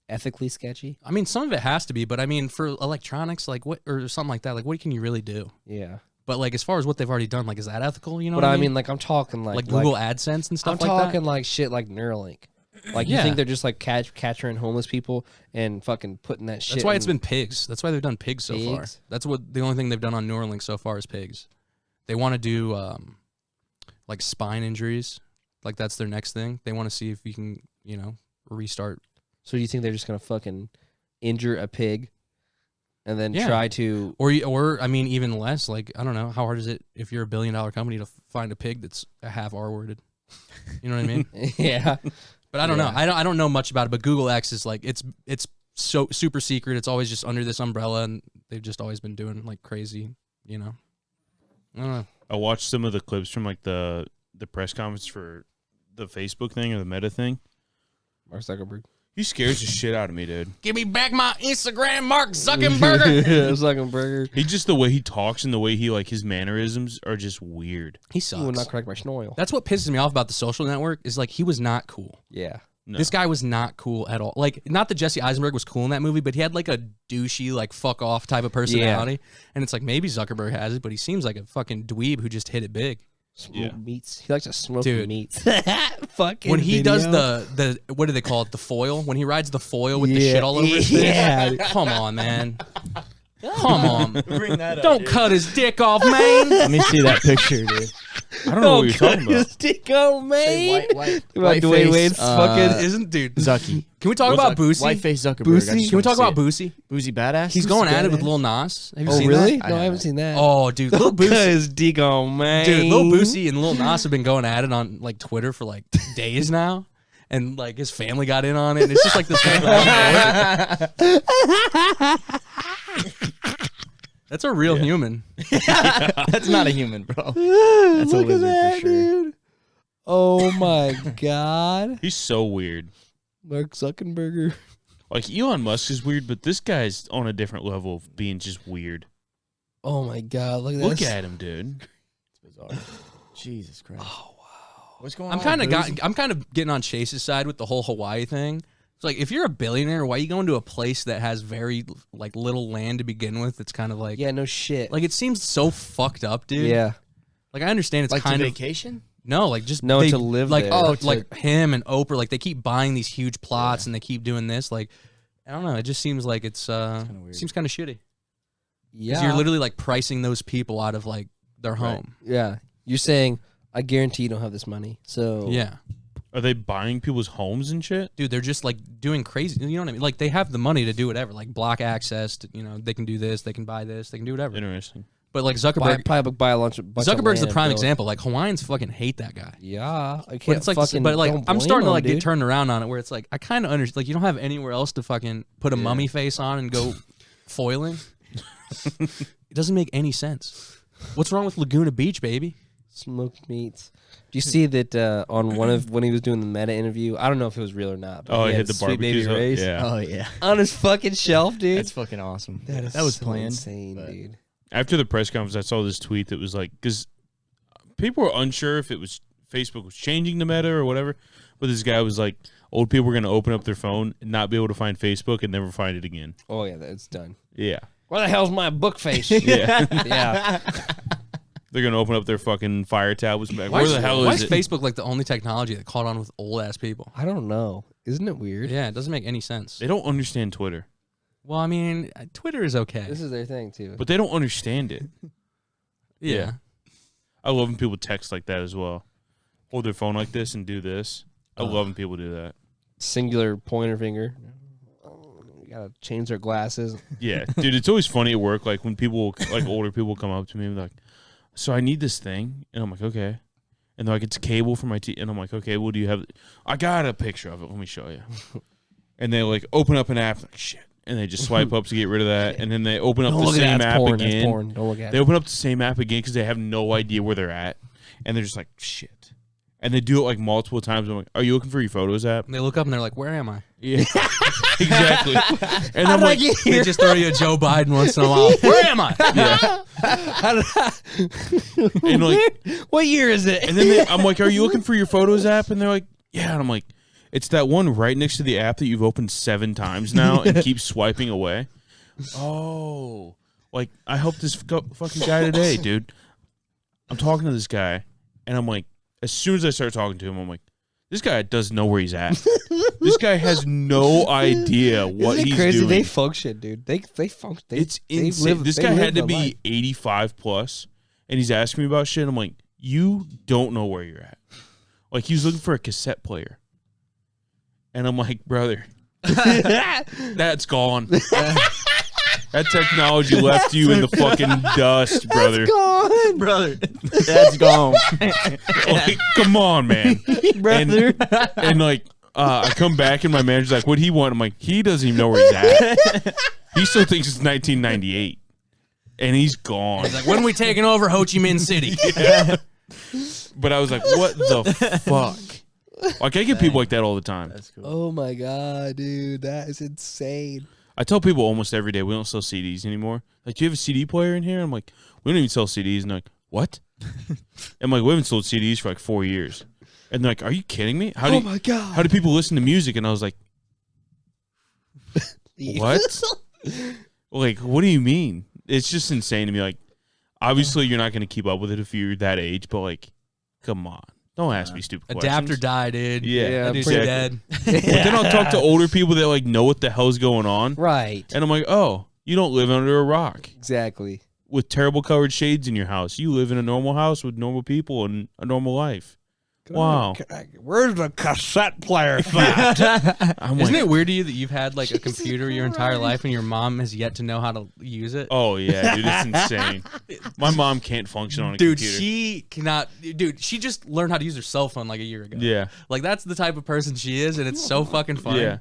ethically sketchy? I mean, some of it has to be, but I mean, for electronics, like what or something like that, like what can you really do? Yeah. But like as far as what they've already done, like is that ethical? You know But what I mean, like I'm talking like Google AdSense and stuff I'm like talking that. like shit like Neuralink. Like you Yeah. think they're just like capturing homeless people and fucking putting that shit. That's why it's in- been pigs. That's why they've done pigs so far. Pigs? That's what the only thing they've done on Neuralink so far is pigs. They want to do like spine injuries. Like that's their next thing. They want to see if you can, restart. So do you think they're just gonna fucking injure a pig and then Yeah. try to? Or I mean, even less. Like I don't know, how hard is it if you're $1 billion company to find a pig that's a half R-worded? You know what I mean? Yeah. But I don't know. Yeah. I don't know much about it. But Google X is like it's so super secret. It's always just under this umbrella, and they've just always been doing like crazy. I don't know. I watched some of the clips from like the press conference for the Facebook thing or the Meta thing. Mark Zuckerberg. He scares the shit out of me, dude. Give me back my Instagram, Mark Zuckerberg. Zuckerberg. He just the way he talks and the way he like his mannerisms are just weird. He You will sucks. not correct my schnoil. That's what pisses me off about the Social Network is like he was not cool. Yeah. No. This guy was not cool at all. Like, not that Jesse Eisenberg was cool in that movie, but he had like a douchey, like fuck off type of personality. And it's like maybe Zuckerberg has it, but he seems like a fucking dweeb who just hit it big. Smoke Yeah. meats. He likes to smoke Dude. meats. Fucking When he does video. the what do they call it? The foil. When he rides the foil with the shit all over his face. Yeah. Come on, man. Come on. Bring that Don't cut his dick off, man. Let me see that picture, dude. I don't know what you're talking about. Stick on Say man. white About Dwayne face, Wade's fucking. Isn't dude? Zucky. Can we talk What's about that? Boosie? White face Zuckerberg. Boosie? I just Can we wanna talk see about it. Boosie? Boosie badass? He's going at it with Lil Nas. Have you Oh seen really? that? No, I haven't haven't. seen that. Oh, dude, Lil Look at Boosie. his dick on man. Dude, Lil Boosie and Lil Nas have been going at it on like Twitter for like days now, and like his family got in on it, and it's just like this thing. That's a real human. That's not a human, bro. That's a lizard for sure. dude. Oh my god, He's so weird. Mark Zuckerberg. Like Elon Musk is weird, but this guy's on a different level of being just weird. Oh my god, look at Look this. at him, dude. It's bizarre. Jesus Christ. Oh wow. What's going I'm on? kind of getting on Chase's side with the whole Hawaii thing. It's like if you're a billionaire, why are you going to a place that has very like little land to begin with? It's kind of like Yeah, no shit. like it seems so fucked up, dude. yeah. Like I understand it's like kind to of vacation? no, like just No, they, to live like there. oh, To- like him and Oprah, like they keep buying these huge plots and they keep doing this. Like I don't know, it just seems like it's kinda weird. seems kind of shitty. Yeah. Because you're literally like pricing those people out of like their home. Yeah. You're saying I guarantee you don't have this money. So Yeah. Are they buying people's homes and shit? Dude, they're just like doing crazy. You know what I mean? Like they have the money to do whatever. Like block access. To, they can do this. They can buy this. They can do whatever. Interesting. But like Zuckerberg, probably buy a bunch of Zuckerberg's the land, prime Bill. example. Like Hawaiians fucking hate that guy. Yeah, I But can't it's like, fucking. but like don't I'm blame starting to him, like get dude. turned around on it, where it's like I kind of understand. Like you don't have anywhere else to fucking put a mummy face on and go foiling. It doesn't make any sense. What's wrong with Laguna Beach, baby? Smoked meats. Do you see that on when he was doing the Meta interview? I don't know if it was real or not. But Oh, he he had hit the Sweet barbecue. Baby Ray's Yeah. Oh yeah, on his fucking shelf, dude. that's fucking awesome. That was so planned. insane, but- dude. After the press conference, I saw this tweet that was like, because people were unsure if it was Facebook was changing the meta or whatever. But this guy was like, old people were going to open up their phone and not be able to find Facebook and never find it again. Oh yeah, that's done. Yeah. Where the hell's my book face? Yeah. yeah. They're going to open up their fucking Fire tablets. Where Why the hell why is it? Facebook like the only technology that caught on with old ass people? I don't know. Isn't it weird? Yeah, it doesn't make any sense. They don't understand Twitter, Well, I mean, Twitter is okay. This is their thing too. but they don't understand it. Yeah. I love when people text like that as well. Hold their phone like this and do this. I love when people do that. Singular pointer finger. You gotta change their glasses. Yeah, dude, it's always funny at work. Like when people, like older people, come up to me and be like, "So I need this thing," and I'm like, "Okay," and they're like, "It's a cable for my TV," and I'm like, "Okay, well, do you have?" I got a picture of it. Let me show you. And they like open up an app, like shit, and they just swipe up to get rid of that, and then they open up Don't the look at same that. It's app porn. That's again. porn. Don't look at They it. open up the same app again because they have no idea where they're at, and they're just like, shit. And they do it like multiple times. I'm like, "Are you looking for your Photos app?" And they look up and they're like, "Where am I?" Yeah, exactly. And I'm like, They just throw you a Joe Biden once in a while. Where am I? yeah. And like, What year is it? and then I'm like, "Are you looking for your Photos app?" And they're like, "Yeah." And I'm like, "It's that one right next to the app that you've opened 7 times now and keep swiping away." Oh, like I helped this fucking guy today, dude. I'm talking to this guy, and I'm like, as soon as I start talking to him, I'm like, this guy doesn't know where he's at. This guy has no idea what Isn't it he's crazy? doing. They function, dude. They function. It's insane. This guy had to be 85 plus, and he's asking me about shit. I'm like, you don't know where you're at. Like, he was looking for a cassette player. And I'm like, brother, that's gone. That technology left you in the fucking dust, brother. gone, brother. That's gone, Like, come on, man. brother. And like, I come back and my manager's like, "What'd he want?" I'm like, "He doesn't even know where he's at. He still thinks it's 1998, and he's gone." He's like, "When we taking over Ho Chi Minh City?" Yeah. But I was like, "What the fuck?" Like, I get people like that all the time. That's cool. Oh my god, dude, that is insane. I tell people almost every day we don't sell CDs anymore. Like, "Do you have a CD player in here?" I'm like, "We don't even sell CDs." And they're like, "What?" I'm like, "We haven't sold CDs for like 4 years." And they're like, "Are you kidding me? How do people listen to music?" And I was like, "What?" Like, what do you mean? It's just insane to me. Like, obviously you're not going to keep up with it if you're that age, but like, come on. Don't ask me stupid questions. Adapt or die, dude. Yeah, That dude's exactly. dead. But then I'll talk to older people that like know what the hell's going on. Right. And I'm like, "Oh, you don't live under a rock Exactly. with terrible colored shades in your house. You live in a normal house with normal people and a normal life." Wow. Where's the cassette player at? I'm Isn't like, it weird to you that you've had like a computer your entire life and your mom has yet to know how to use it? "Oh yeah, dude, it's insane." My mom can't function on a Dude, computer. she cannot. Dude, she just learned how to use her cell phone like a year ago. Yeah. Like that's the type of person she is, and it's so fucking funny. Yeah,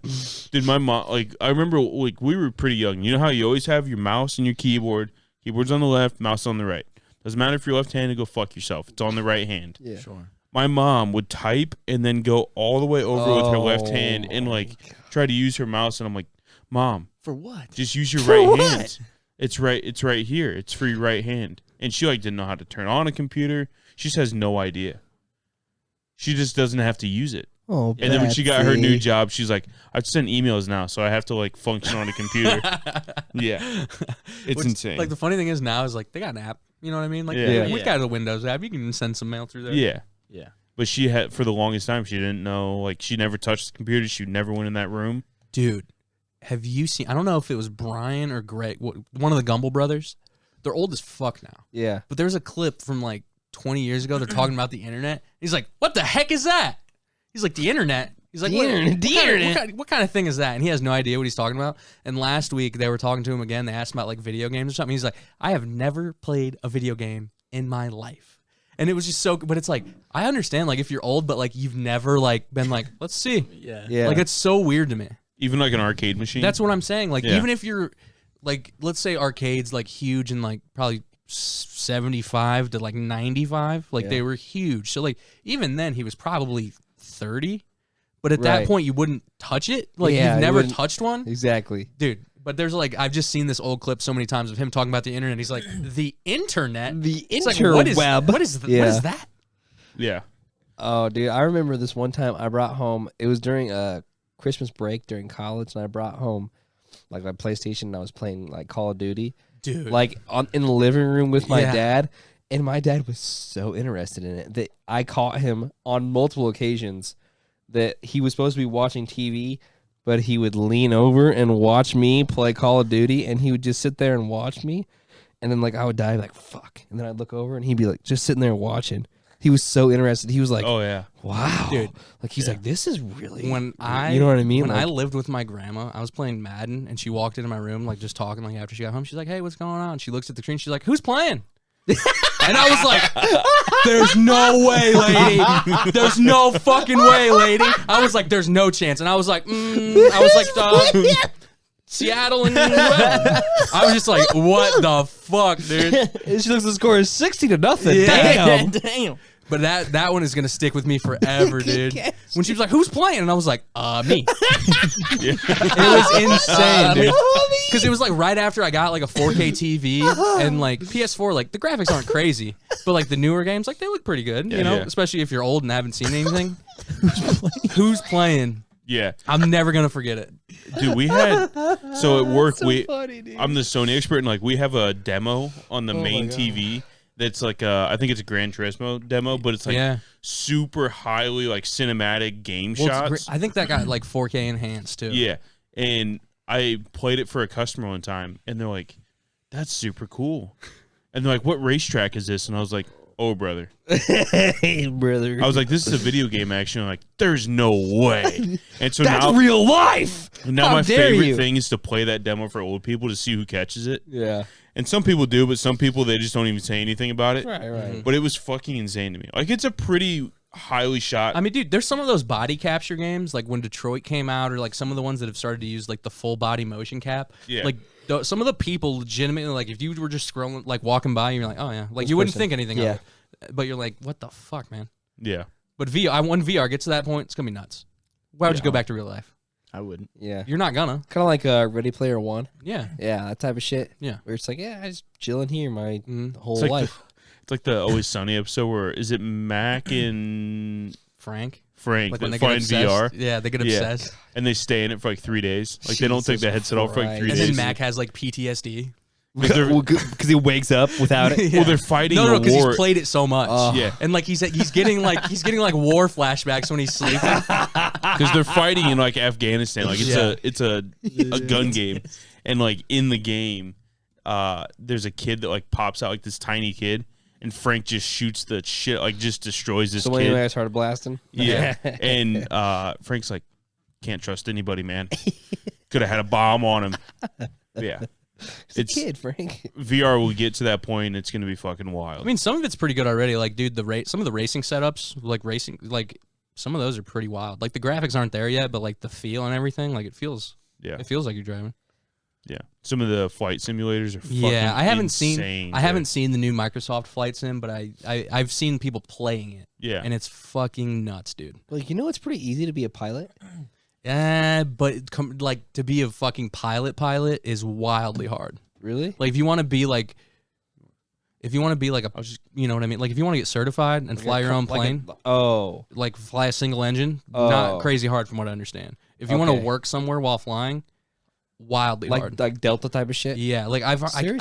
dude, my mom, like, I remember, like, we were pretty young. You know how you always have your mouse and your keyboard. Keyboard's on the left, mouse on the right. Doesn't matter if you're left-handed, go fuck yourself. It's on the right hand. Yeah. Sure. My mom would type and then go all the way over with her left hand and, like, try to use her mouse. And I'm like, "Mom, For what? just use your right hand. It's right here. It's for your right hand." And she, like, didn't know how to turn on a computer. She just has no idea. She just doesn't have to use it. Oh, And then when she got her new job, she's like, "I have to send emails now, so I have to like function on a computer." Yeah, it's insane. Like the funny thing is now is like they got an app. You know what I mean? Like Yeah. we got a Windows app. You can send some mail through there. yeah, Yeah. but she had for the longest time she didn't know. Like she never touched the computer. She never went in that room. Dude, have you seen? I don't know if it was Brian or Greg, one of the Gumble brothers. They're old as fuck now. Yeah. But there's a clip from like 20 years ago. They're talking about the internet. He's like, "What the heck is that?" He's like, the internet. He's like, The what, internet, what the kind of- internet. what kind of thing is that? And he has no idea what he's talking about. And last week they were talking to him again. They asked him about like video games or something. He's like, I have never played a video game in my life. And it was just so, but it's like, I understand like if you're old, but like you've never like been like, let's see. Yeah. Like it's so weird to me. Even like an arcade machine. That's what I'm saying. Like Yeah. even if you're like, let's say arcades like huge and like probably 75 to like 95, like they were huge. So like even then he was probably 30. But at that point, you wouldn't touch it. Like, you've never touched one. Exactly. Dude, but there's like, I've just seen this old clip so many times of him talking about the internet. He's like, the internet? The It's like, interweb. what is that? yeah. Oh, dude, I remember this one time I brought home, it was during a Christmas break during college, and I brought home like my PlayStation, and I was playing like Call of Duty. Dude. Like in the living room with my Yeah. dad, and my dad was so interested in it that I caught him on multiple occasions that he was supposed to be watching TV, but he would lean over and watch me play Call of Duty, and he would just sit there and watch me, and then like I would die like fuck, and then I'd look over and he'd be like just sitting there watching. He was so interested. He was like, Oh yeah. wow, Dude. like he's like, this is really you know what I mean? When I lived with my grandma, I was playing Madden, and she walked into my room, like just talking, like after she got home. She's like, hey, what's going on? She looks at the screen. She's like, who's playing? And I was like, there's no way, lady. There's no fucking way, lady. I was like, there's no chance. And I was like, Seattle and I was just like, what the fuck, dude? And she looks at the score is 60-0. Yeah. Damn. Damn. But that one is gonna stick with me forever, dude. When she was like, who's playing? And I was like, me. It was insane, dude. Because it was like right after I got like a 4K TV and like PS4, like the graphics aren't crazy, but like the newer games, like they look pretty good, you know, especially if you're old and haven't seen anything. Who's playing? Yeah. I'm never gonna forget it. Dude, we had so at work funny, dude. I'm the Sony expert, and like we have a demo on the main TV that's like I think it's a Gran Turismo demo, but it's like super highly like cinematic game shots. I think that got like 4K enhanced too. Yeah. And I played it for a customer one time, and they're like, that's super cool. And they're like, what racetrack is this? And I was like, oh, brother. Hey, brother. I was like, this is a video game action. I'm like, there's no way. And so that's now, real life. now How my dare favorite you. thing is to play that demo for old people to see who catches it. Yeah. And some people do, but some people, they just don't even say anything about it. Right. But it was fucking insane to me. Like, it's a pretty highly shot. I mean, dude, there's some of those body capture games, like when Detroit came out, or like some of the ones that have started to use like the full body motion cap. Yeah. Like some of the people legitimately, like if you were just scrolling, like walking by, you're like, oh yeah, like you wouldn't think anything of it. But you're like, what the fuck, man? Yeah. But when VR gets to that point, it's gonna be nuts. Why would you go back to real life? I wouldn't. Yeah. You're not gonna. Kind of like Ready Player One. Yeah. Yeah, that type of shit. Yeah. Where it's like, yeah, I just chilling here my whole It's like life. It's like the Always Sunny episode where, is it Mac and Frank Frank when that they get find VR? obsessed. Yeah, they get obsessed. And they stay in it for like 3 days. Like they don't take the headset off for like 3 And days. then Mac has like PTSD. Because he wakes up without it. Well, they're fighting No, a because war. he's played it so much. Yeah. And like he's getting like war flashbacks when he's sleeping. Because they're fighting in like Afghanistan. Like it's a gun game, and like in the game, there's a kid that like pops out, like this tiny kid, and Frank just shoots the shit, like just destroys this So when kid. I started blasting. Yeah, and Frank's like, can't trust anybody, man. Could have had a bomb on him. Yeah. It's a kid, Frank. VR will get to that point, and it's going to be fucking wild. I mean, some of it's pretty good already. Like, dude, some of the racing setups, like some of those are pretty wild. Like the graphics aren't there yet, but like the feel and everything, like it feels like you're driving. Yeah, some of the flight simulators are fucking I haven't insane, I haven't seen the new Microsoft Flight Sim, but I've seen people playing it. Yeah, and it's fucking nuts, dude. Like, you know, it's pretty easy to be a pilot. Yeah, but like to be a fucking pilot is wildly hard. Really? Like if you want to be like a, you know what I mean? Like if you want to get certified and fly your own plane, like fly a single engine, not crazy hard from what I understand. If you want to work somewhere while flying, wildly hard. Like Delta type of shit? Yeah, like I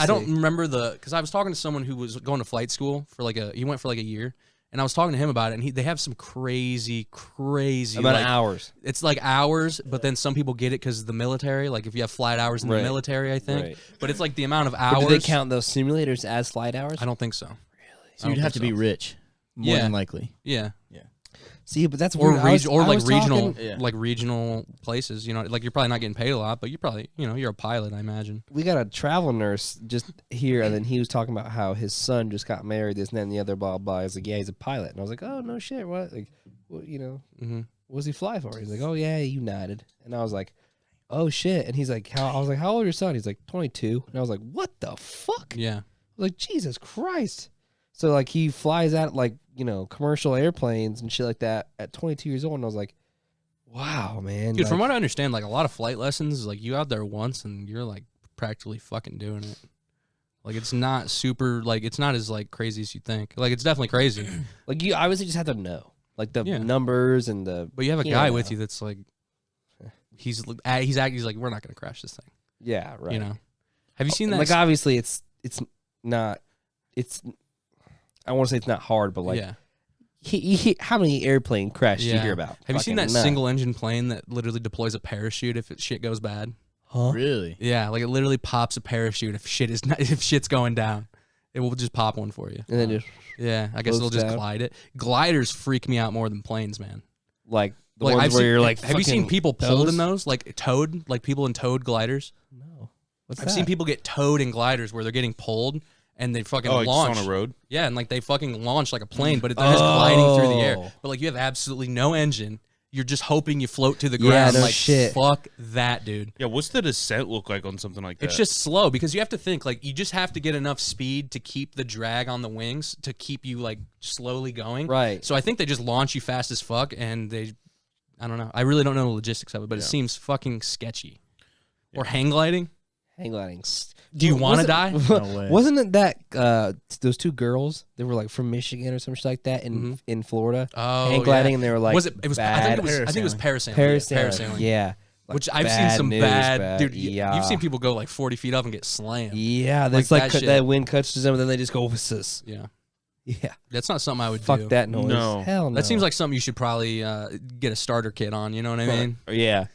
don't remember because I was talking to someone who was going to flight school for he went for like a year. And I was talking to him about it, and they have some crazy about hours. It's like hours, but then some people get it because of the military. Like if you have flight hours in the military, I think. Right. But it's like the amount of hours. But do they count those simulators as flight hours? I don't think so. Really? So you'd have to be rich, more than likely. Yeah. See, but that's or weird. I was regional talking- Yeah. like regional places. You know, like you're probably not getting paid a lot, but you're probably you're a pilot, I imagine. We got a travel nurse just here, and then he was talking about how his son just got married, this and that and the other, blah blah. He's like, yeah, he's a pilot, and I was like, oh no shit, what? Like, what, Mm-hmm. what does he fly for? He's like, oh yeah, United, and I was like, oh shit, and he's like, how? I was like, how old is your son? He's like 22, and I was like, what the fuck? Yeah. I was like, Jesus Christ. So like he flies out like commercial airplanes and shit like that at 22 years old, and I was like, wow, man. Dude, from like, what I understand, like a lot of flight lessons, like you out there once and you're like practically fucking doing it. Like it's not super, like it's not as like crazy as you think. Like it's definitely crazy, like you obviously just have to know like the Yeah. numbers and the. but you have a Yeah. guy with you that's like, he's like, we're not gonna crash this thing. Yeah, right. You know? Have you seen that? Like obviously it's not it's. I want to say it's not hard, but like yeah. how many airplane crashes do you Yeah. hear about? Have you seen that Fucking none. single engine plane that literally deploys a parachute if shit goes bad? Huh? Really? Yeah, like it literally pops a parachute if shit's going down. It will just pop one for you. And then just Yeah, I guess it'll Floats just down. glide it. Gliders freak me out more than planes, man. like the Like ones I've where seen, you're like, have you seen fucking people pulled those? in those? Like towed, like people in towed gliders? No. What's I've that? seen people get towed in gliders where they're getting pulled and they fucking Oh, like just launch. on a road. Yeah, and like they fucking launch like a plane, but they're just gliding through the air. Oh. But like you have absolutely no engine. You're just hoping you float to the Yeah, ground. no like shit. fuck that, dude. Yeah, what's the descent look like on something like that? It's just slow because you have to think like you just have to get enough speed to keep the drag on the wings to keep you like slowly going. Right. So I think they just launch you fast as fuck and I don't know. I really don't know the logistics of it, but it seems fucking sketchy. Or hang gliding. hang gliding. Do you want to die? No way. Wasn't it that those two girls? They were like from Michigan or some shit like that in Florida. Oh, hang gliding, yeah. and they were like, was it? It was. I think it was parasailing. parasailing. Yeah. Like Which I've seen bad some news, bad, dude. Yeah. You've seen people go like 40 feet up and get slammed. Yeah, that's like like, that shit. that wind catches them, and then they just go sis. Yeah, Yeah, that's not something I would fuck do. that noise. No. Hell no. That seems like something you should probably get a starter kit on. You know what I mean? yeah,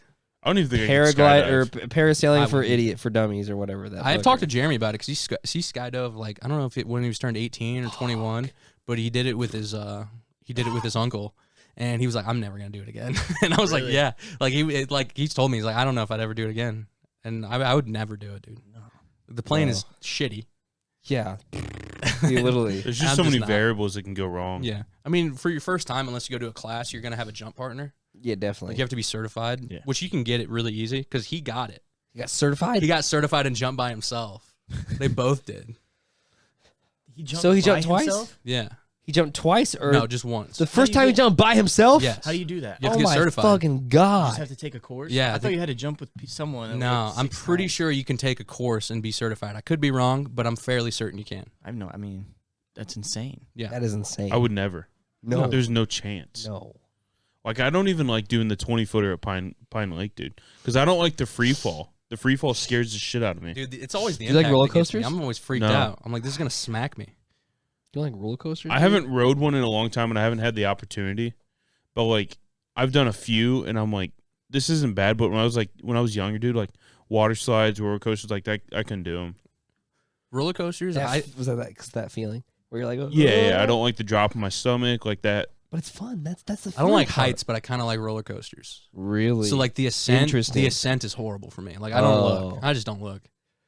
I don't even think paraglide I or could skydive. parasailing I for wouldn't. idiot for dummies or whatever that. I've talked to Jeremy about it because he skydove like I don't know if it when he was turned 18 or 21, but he did it with his uncle. And he was like, "I'm never gonna do it again." And I was like, Really? "Yeah." Like he's told me, he's like, "I don't know if I'd ever do it again." And I would never do it, dude. No. The plane No. is shitty. Yeah, you literally. There's just I'm so just many not. variables that can go wrong. Yeah, I mean, for your first time, unless you go to a class, you're gonna have a jump partner. Yeah, definitely. Like you have to be certified, Yeah. which you can get it really easy because he got it. You got certified. He got certified and jumped by himself. They both did. He jumped So he by jumped twice? himself? Yeah. He jumped twice, or No, just once. the first do you time he get- jumped by himself. Yes. How do you do that? You have Oh to get my certified. fucking You god! just have to take a course? Yeah, I I thought you had to jump with someone. that was No, like I'm 6'9". pretty sure you can take a course and be certified. I could be wrong, but I'm fairly certain you can. I mean, that's insane. Yeah. That is insane. I would never. no, There's no chance. no. Like I don't even like doing the 20-footer at Pine Lake, dude, because I don't like the free fall. The free fall scares the shit out of me. Dude, it's always the Do you like impact roller that gets me. coasters? I'm always freaked No. out. I'm like, this is gonna smack me. You like roller coasters? I haven't rode one in a long time, and I haven't had the opportunity. But like, I've done a few, and I'm like, this isn't bad. But when I was younger, dude, like water slides, roller coasters, like that, I couldn't do them. Roller coasters, Was that feeling where you're like, oh, Yeah, I don't like the drop in my stomach, like that. But it's fun. That's the. I don't fun like part. heights, but I kind of like roller coasters. Really? So like the ascent Interesting. is horrible for me. Like I don't look. Oh. I just don't look.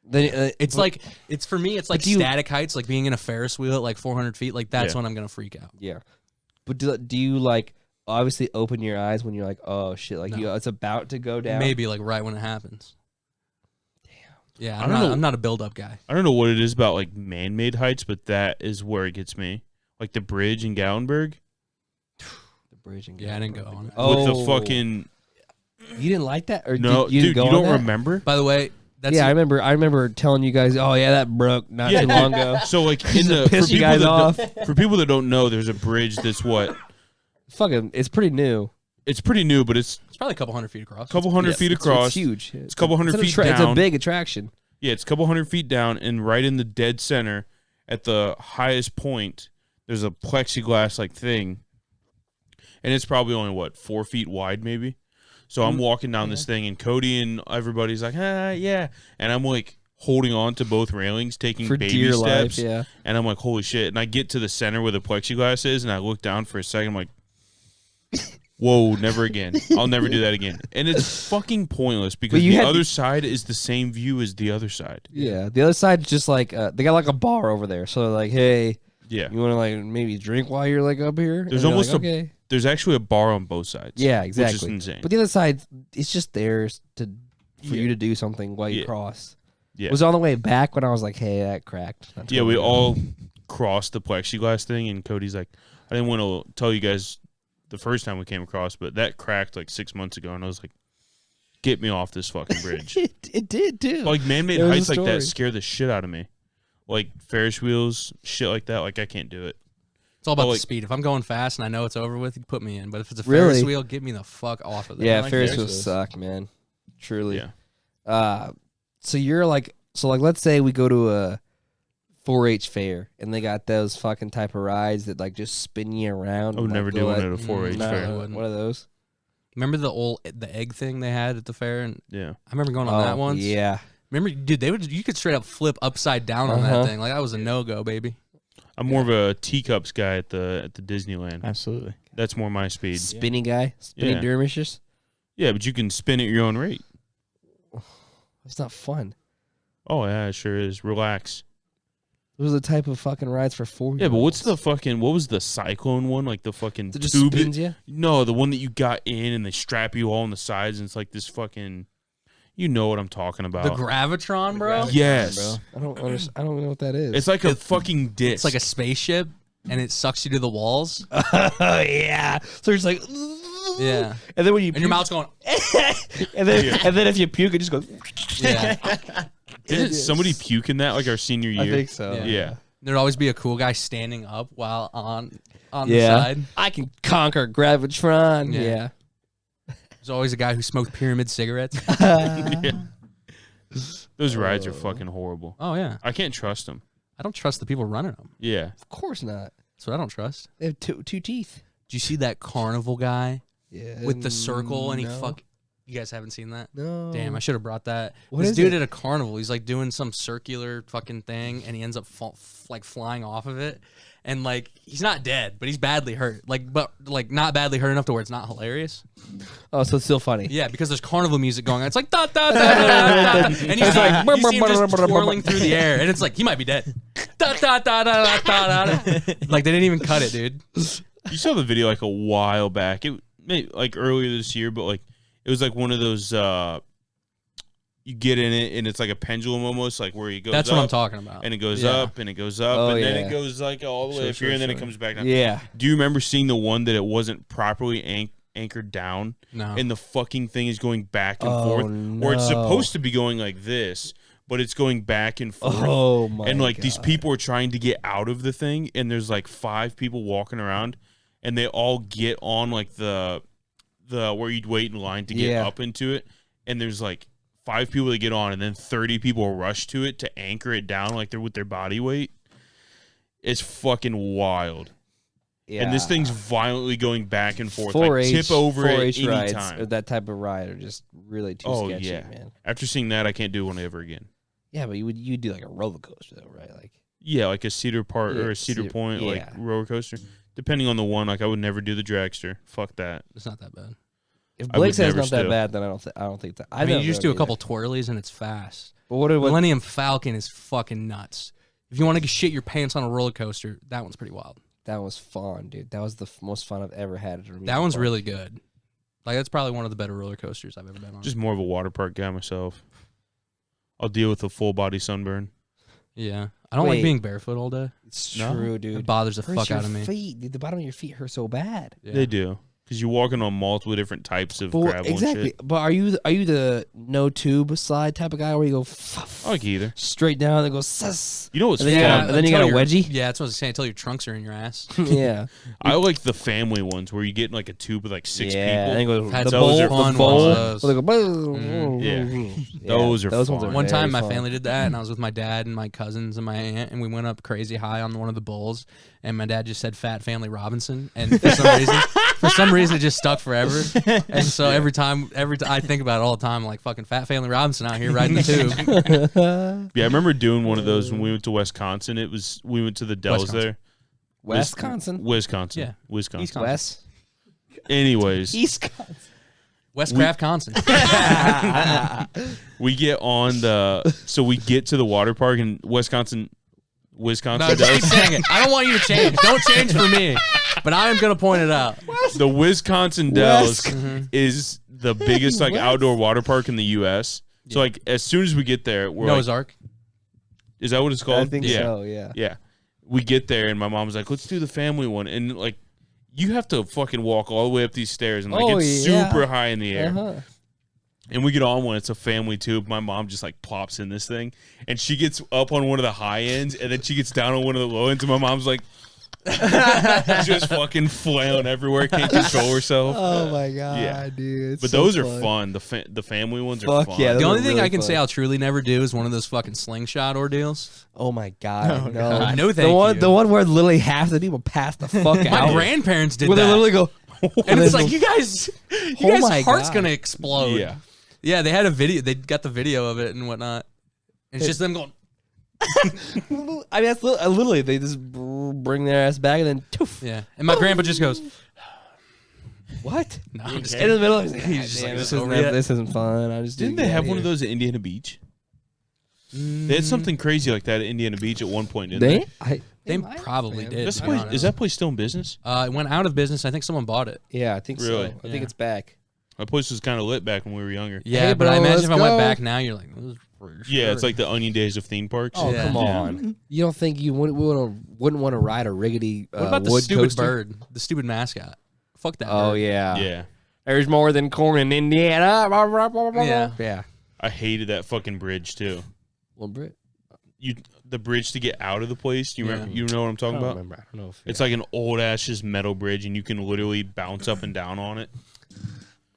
Then It's like for me, it's like do you- static heights, like being in a Ferris wheel at like 400 feet. Like that's Yeah. when I'm gonna freak out. yeah. But do you like obviously open your eyes when you're like, oh shit, like No. it's about to go down? Maybe like right when it happens. Damn. Yeah, I don't know. I'm not a build up guy. I don't know what it is about like man-made heights, but that is where it gets me. Like the bridge in Gallenberg The bridge and Yeah, I didn't go on it. Oh, with the fucking You didn't like that, or no, you didn't dude, go you on don't that? remember? By the way, that's Yeah, I remember telling you guys, oh yeah, that broke not Yeah, too long ago. So like in the piss you guys off. For people that don't know, there's a bridge that's what Fucking, it's pretty new. it's pretty new, but it's it's probably a couple hundred feet across. a couple hundred Yes, feet it's across. huge. It's a couple hundred It's feet It's a down. big attraction. Yeah, it's a couple hundred feet down, and right in the dead center, at the highest point, there's a plexiglass like thing, and it's probably only 4 feet wide, maybe. So I'm walking down this thing, and Cody and everybody's like, yeah, and I'm like holding on to both railings, taking For baby dear steps, life, yeah. and I'm like, holy shit! And I get to the center where the plexiglass is, and I look down for a second, I'm like, Whoa, never again. I'll never do that again. And it's fucking pointless because you the had other side is the same view as the other side. Yeah, the other side's just like they got like a bar over there. So they're like, hey, Yeah. you want to like maybe drink while you're like up here? There's And you're almost like, okay. There's actually a bar on both sides. Yeah, exactly. Which is insane. But the other side, it's just theirs for Yeah. you to do something while you Yeah. cross. Yeah. Was it on the way back when I was like, hey, that cracked. That's Yeah, what we we're all doing. crossed the plexiglass thing, and Cody's like, I didn't want to tell you guys the first time we came across, but that cracked like 6 months ago, and I was like, get me off this fucking bridge. it did too. Like, man-made There was a heights like that story. scare the shit out of me. Like, Ferris wheels, shit like that, like, I can't do it. It's all about like- the speed. If I'm going fast and I know it's over with, you put me in. But if it's a Really? Ferris wheel, get me the fuck off of there. Yeah, like Ferris Ferris wheels wheels. suck, man. Truly. Yeah. So you're like, let's say we go to a 4-H fair and they got those fucking type of rides that like just spin you around. I would and, never like, do go one like- at a 4-H No. fair. I wouldn't. One of those. Remember the egg thing they had at the fair? And Yeah. I remember going on that once. Yeah. Remember, dude, you could straight up flip upside down on that Uh-huh. thing. Like, that was a no-go, baby. I'm more of a teacups guy at the Disneyland. Absolutely. That's more my speed. Spinny guy. Spinny Yeah. dermishes. Yeah, but you can spin at your own rate. It's not fun. Oh, yeah, it sure is. Relax. Those are the type of fucking rides for 4 Yeah, but what's the fucking, what was the Cyclone one? Like the fucking It just tube? spins you? No, the one that you got in and they strap you all on the sides and it's like this fucking, you know what I'm talking about. The Gravitron, bro? Yes. I don't know what that is. It's like a fucking disc. It's like a spaceship, and it sucks you to the walls. oh yeah. So it's like Yeah. and then when you And your mouth's going, and then if you puke it just goes yeah. Didn't somebody puke in that like our senior year? I think so. Yeah. Yeah. There'd always be a cool guy standing up while on the Yeah. side. I can conquer Gravitron. Yeah. Yeah. There's always a guy who smoked pyramid cigarettes. Yeah. Those rides are fucking horrible. Oh, yeah. I can't trust them. I don't trust the people running them. Yeah. Of course not. That's what I don't trust. They have two teeth. Did you see that Carnival guy Yeah. with the circle and he no. fuck? You guys haven't seen that? No. Damn, I should have brought that. What This is dude it? at a carnival, he's like doing some circular fucking thing, and he ends up like flying off of it, and like he's not dead, but he's badly hurt. But not badly hurt enough to where it's not hilarious. Oh, so it's still funny. Yeah, because there's carnival music going on. It's like da da da da da, da, and he's like you see him just twirling through the air, and it's like he might be dead. Da da da da da da da. Like they didn't even cut it, dude. You saw the video like a while back. It like earlier this year, but like it was like one of those you get in it and it's like a pendulum almost, like where you go. That's what I'm talking about. And it goes Yeah. up and it goes up Oh, and then yeah. it goes like all the way Sure, up here and then it sure. comes back down. Yeah. Do you remember seeing the one that it wasn't properly anchored down No. and the fucking thing is going back and Oh, forth, or it's no. supposed to be going like this, but it's going back and forth. Oh my And like these God. people are trying to get out of the thing, and there's like 5 people walking around, and they all get on like the where you'd wait in line to get Yeah. up into it, and there's like 5 people that get on, and then 30 people rush to it to anchor it down like they're with their body weight. It's fucking wild. Yeah. And this thing's violently going back and forth. 4-H, Like tip over it 4-H rides, anytime. or that type of ride are just really too Oh, sketchy, yeah. man. After seeing that, I can't do one ever again. Yeah, but you do like a roller coaster though, right? Like Yeah, like a Cedar Park Yeah, or a Cedar Cedar- Point, like yeah. roller coaster. Depending on the one, like I would never do the dragster. Fuck that. It's not that bad. if I would Blake says it's never not that still. bad, then I don't think that. I mean, never you just done do it a couple either. twirlies and it's fast. But what Millennium Falcon is fucking nuts. If you want to shit your pants on a roller coaster, that one's pretty wild. that was fun, dude. That was the most fun I've ever had at a That amusement one's park. really good. Like that's probably one of the better roller coasters I've ever been on. Just more of a water park guy myself. I'll deal with a full body sunburn. yeah, I don't Wait. like being barefoot all day. It's No. true, It dude. bothers the Hurts fuck your out of me. feet, dude. The bottom of your feet hurt so bad. Yeah. They do. Because you're walking on multiple different types of gravel exactly. and shit. But are you the no tube slide type of guy where you go I like either. straight down and go sus? You know what's And then you fun? got- and then you until got a your- wedgie? Yeah, that's what I was saying. Until your trunks are in your ass. Yeah. I like the family ones where you get in like a tube with like 6 Yeah. And then people. it goes Had the those bowl, are the fun bowl. ones, where they go, Yeah. Yeah, Those are those fun. ones are One very time, my fun. family did that, and I was with my dad and my cousins and my aunt, and we went up crazy high on one of the bowls. And my dad just said "Fat Family Robinson," and for some reason, it just stuck forever. And so every time I think about it all the time, like fucking Fat Family Robinson out here riding the tube. Yeah, I remember doing one of those when we went to Wisconsin. We went to the Dells Wisconsin. there. Wisconsin. Wisconsin. Yeah. Wisconsin. Wisconsin. Wes. Anyways, Westcraft, Wisconsin. we get on we get to the water park in Wisconsin. No, just keep saying it. I don't want you to change. Don't change for me. But I am going to point it out. The Wisconsin Dells is the biggest like outdoor water park in the U.S. So like as soon as we get there, we're Noah's like, Ark. Is that what it's called? I think so. Yeah. Yeah. We get there and my mom's like, let's do the family one, and like you have to fucking walk all the way up these stairs and like it's super high in the air. Uh-huh. And we get on one. It's a family tube. My mom just like plops in this thing, and she gets up on one of the high ends, and then she gets down on one of the low ends. And my mom's like, just fucking flailing everywhere, can't control herself. Oh my god, Yeah. dude! It's But so those fun. are fun. The family ones are Fuck fun. yeah, The those only are thing really I can fun. say I'll truly never do is one of those fucking slingshot ordeals. Oh my god, no, No, thank you. The one where literally half the people pass the fuck out. My grandparents did where that. they literally go, and it's like, you guys' my heart's God. going to explode. Yeah. Yeah, they had a video. They got the video of it and whatnot. And it's just them going, I mean, that's literally they just bring their ass back and then toof. yeah. And my grandpa just goes, What? no, I'm just In kidding. the middle, he's just like, this "This over yet?" isn't fun. I just Didn't they have one of those at Indiana Beach? They had something crazy like that at Indiana Beach at one point, didn't they? They might have, probably man. did. That's to be place, honest. is that place still in business? It went out of business. I think someone bought it. Yeah, I think Really? so. I think Yeah. it's back. That place was kind of lit back when we were younger. Yeah, Hey, but I bro, imagine let's if I went go. back now, you're like, "This is for Yeah, sure." it's like the Onion Days of theme parks. Oh, Yeah. come on. You don't think you wouldn't want to ride a rickety What about the wood stupid coaster? bird? The stupid mascot. Fuck that Oh, bird. yeah. Yeah. There's more than corn in Indiana. Yeah. Yeah. I hated that fucking bridge too. Well, Brit, The bridge to get out of the place. You remember? You know what I'm I talking don't about? remember. I don't know if It's like an old ass just metal bridge, and you can literally bounce up and down on it.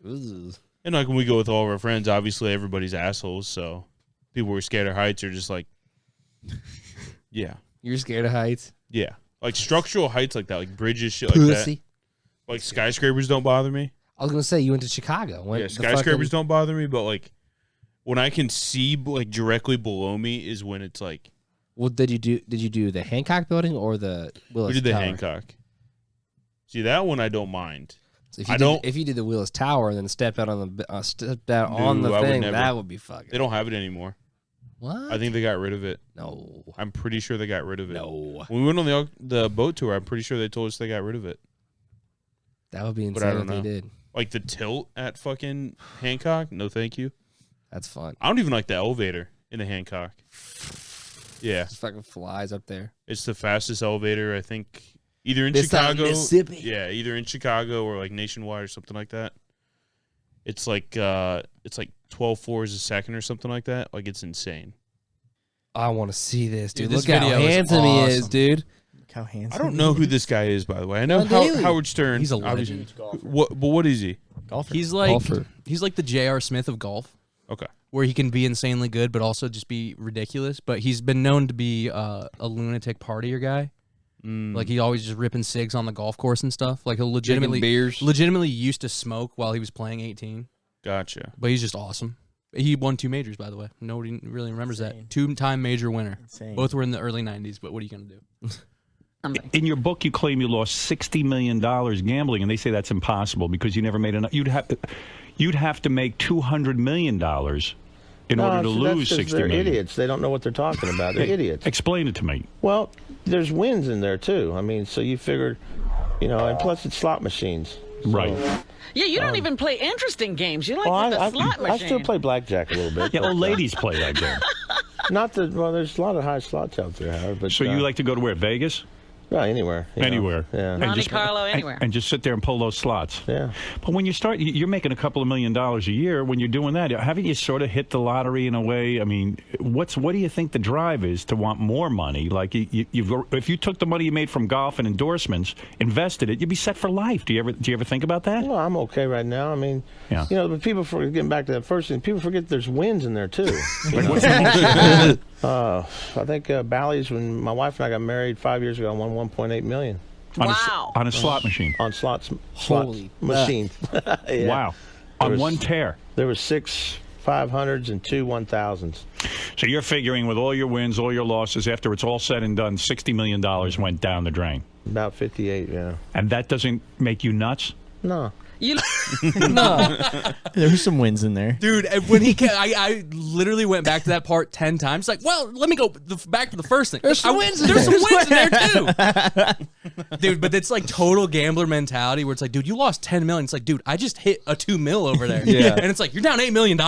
Ugh. And like when we go with all of our friends, obviously everybody's assholes. So people who are scared of heights are just like, yeah, You're scared of heights? yeah, like structural heights like that, like bridges, shit like Pussy. that. Like skyscrapers don't bother me. I was gonna say you went to Chicago. Yeah, skyscrapers don't bother me, but like when I can see like directly below me is when it's like What did you do? Did you do the Hancock Building or the Willis we did the Tower? Hancock. See that one I don't mind. So if I you don't- If you did the Willis Tower and then stepped out on the No, I would thing, never. that would be fucking. They don't have it anymore. What? I think they got rid of it. no. I'm pretty sure they got rid of it. No. When we went on the boat tour, I'm pretty sure they told us they got rid of it. That would be But I insane don't if they know. did. Like the tilt at fucking Hancock? No, thank you. That's fun. I don't even like the elevator in the Hancock. Yeah, Just fucking flies up there. it's the fastest elevator, I think, either in This side of Chicago. Mississippi. Yeah, either in Chicago or like nationwide or something like that. It's like 12 floors a second or something like that. Like it's insane. I want to see this, dude. Dude, this Look how video is handsome he is, awesome. dude. Look how handsome. I don't know who this guy is, by the way. I know John Daly. Howard Stern. He's a obviously. legend. But what is he? golfer. He's like Golfer. he's like the J.R. Smith of golf, Okay. where he can be insanely good, but also just be ridiculous. But he's been known to be a lunatic partier guy. Like he always just ripping cigs on the golf course and stuff. Like he'll legitimately used to smoke while he was playing 18. Gotcha. But he's just awesome. He won 2 majors, by the way. Nobody really remembers Insane. that. 2-time major winner. Insane. Both were in the early 90s, but what are you going to do? In your book, you claim you lost $60 million gambling, and they say that's impossible because you never made enough. You'd have to make $200 million in order to lose that's 60 they're million. idiots. They don't know what they're talking about. They're idiots. Explain it to me. Well, there's wins in there too. I mean, so you figured, and plus it's slot machines. So- Right. Yeah, you don't even play interesting games. You like Well, the slot machine. I still play blackjack a little bit. Yeah, but, old ladies play that game. there's a lot of high slots out there, Howard. But So you like to go to where? Vegas? anywhere. you know. Anywhere. Yeah. Monte Carlo, anywhere. And just sit there and pull those slots. Yeah. But when you start, you're making a couple of $1 million a year. When you're doing that, haven't you sort of hit the lottery in a way? I mean, what do you think the drive is to want more money? Like, if you took the money you made from golf and endorsements, invested it, you'd be set for life. Do you ever think about that? Well, I'm okay right now. I mean, Yeah. but people getting back to that first thing, people forget there's wins in there too. Like, what's the most- I think Bally's, when my wife and I got married 5 years ago, I won $1.8 million Wow. on a slot machine. on slots Holy machine. Yeah. Wow. There On was- one tear. There were 6 500s and 2 1000s. So you're figuring with all your wins, all your losses, after it's all said and done, $60 million went down the drain. About 58, yeah. And that doesn't make you nuts? No. You No. There's some wins in there. Dude, and when he came, I literally went back to that part 10 times. Like, well, let me go back to the first thing. There's some wins in There's there. some wins in there, too. Dude, but it's like total gambler mentality where it's like, dude, you lost 10 million. It's like, dude, I just hit a 2 mil over there. Yeah. And it's like, you're down $8 million.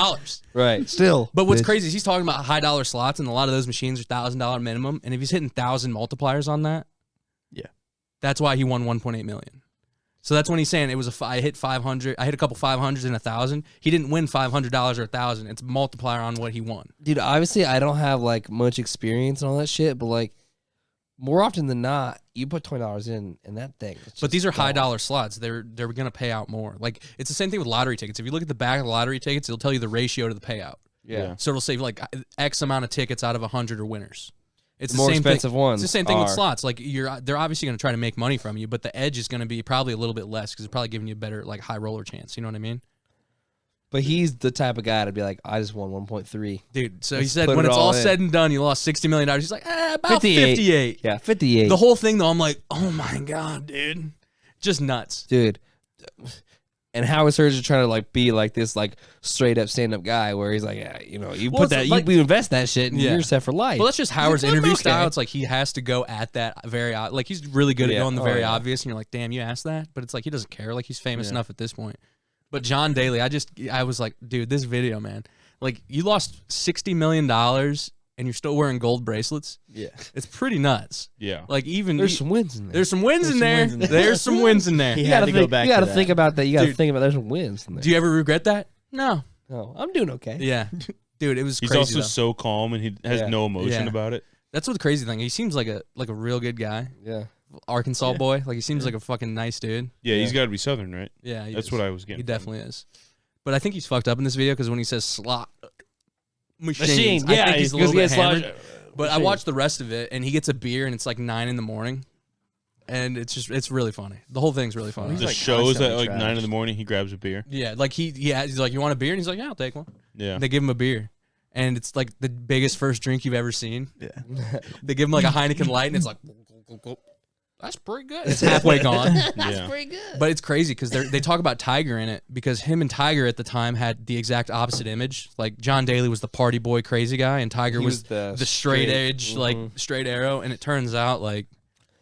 Right. Still. But what's bitch. crazy is he's talking about high dollar slots, and a lot of those machines are $1,000 minimum. And if he's hitting 1,000 multipliers on that, Yeah. that's why he won 1.8 million. So that's when he's saying it was I hit 500. I hit a couple 500s and 1,000. He didn't win $500 or 1,000. It's a multiplier on what he won. Dude, obviously I don't have like much experience and all that shit, but like more often than not, you put $20 in and that thing. But these are high dollar slots. They're gonna pay out more. Like it's the same thing with lottery tickets. If you look at the back of the lottery tickets, it'll tell you the ratio to the payout. Yeah. So it'll say like X amount of tickets out of 100 are winners. It's The more same expensive thing. ones It's the same thing with are- slots. Like they're obviously going to try to make money from you, but the edge is going to be probably a little bit less because they're probably giving you a better like high roller chance. You know what I mean, But he's the type of guy to be like, I just won 1.3. dude? So he Let's said put when it it's all all in. said and done, you lost $60 million. He's like, about 58. Yeah, 58. The whole thing though, I'm like, oh my god, dude, just nuts. Dude. And Howard Stern's trying to like be like this like straight up stand up guy where he's like, yeah, you know, you Well, put it's that, like- you invest that shit and Yeah. you're set for life. Well, that's just Howard's like, interview okay. style. It's like he has to go at that like he's really good at Yeah. going the Oh, very yeah. obvious, and you're like, damn, you asked that, but it's like he doesn't care. Like he's famous enough at this point. But John Daly, I was like, dude, this video, man, like you lost $60 million and you're still wearing gold bracelets. Yeah. It's pretty nuts. Yeah. Like even There's some wins in there. there's some wins in some there. wins in there. There's some wins in there. He you had gotta to go think, back you gotta to think that. about that. You gotta Dude. think about there's some wins in there. Do you ever regret that? No. No, I'm doing okay. Yeah. Dude, it was He's crazy. also though. so calm and he has Yeah. no emotion Yeah. about it. That's what the crazy thing. He seems like a real good guy. Yeah. Arkansas boy. Like he seems like a fucking nice dude. Yeah, he's got to be Southern, right? Yeah, he That's is. what I was He getting. from. definitely is. But I think he's fucked up in this video because when he says slot machines, Machine. I Yeah, think he's a little bit slot- hammered. But I watched the rest of it, and he gets a beer, and it's like 9 a.m, and it's really funny. The whole thing's really funny. He's The like show is at constantly like 9 in the trashed. morning. He grabs a beer. Yeah, like he's like, you want a beer? And he's like, yeah, I'll take one. Yeah. They give him a beer, and it's like the biggest first drink you've ever seen. Yeah. They give him like a Heineken Light, and it's like, that's pretty good. It's halfway gone. Yeah. But it's crazy because they talk about Tiger in it because him and Tiger at the time had the exact opposite image. Like John Daly was the party boy crazy guy, and Tiger He was was the straight edge, like straight arrow. And it turns out like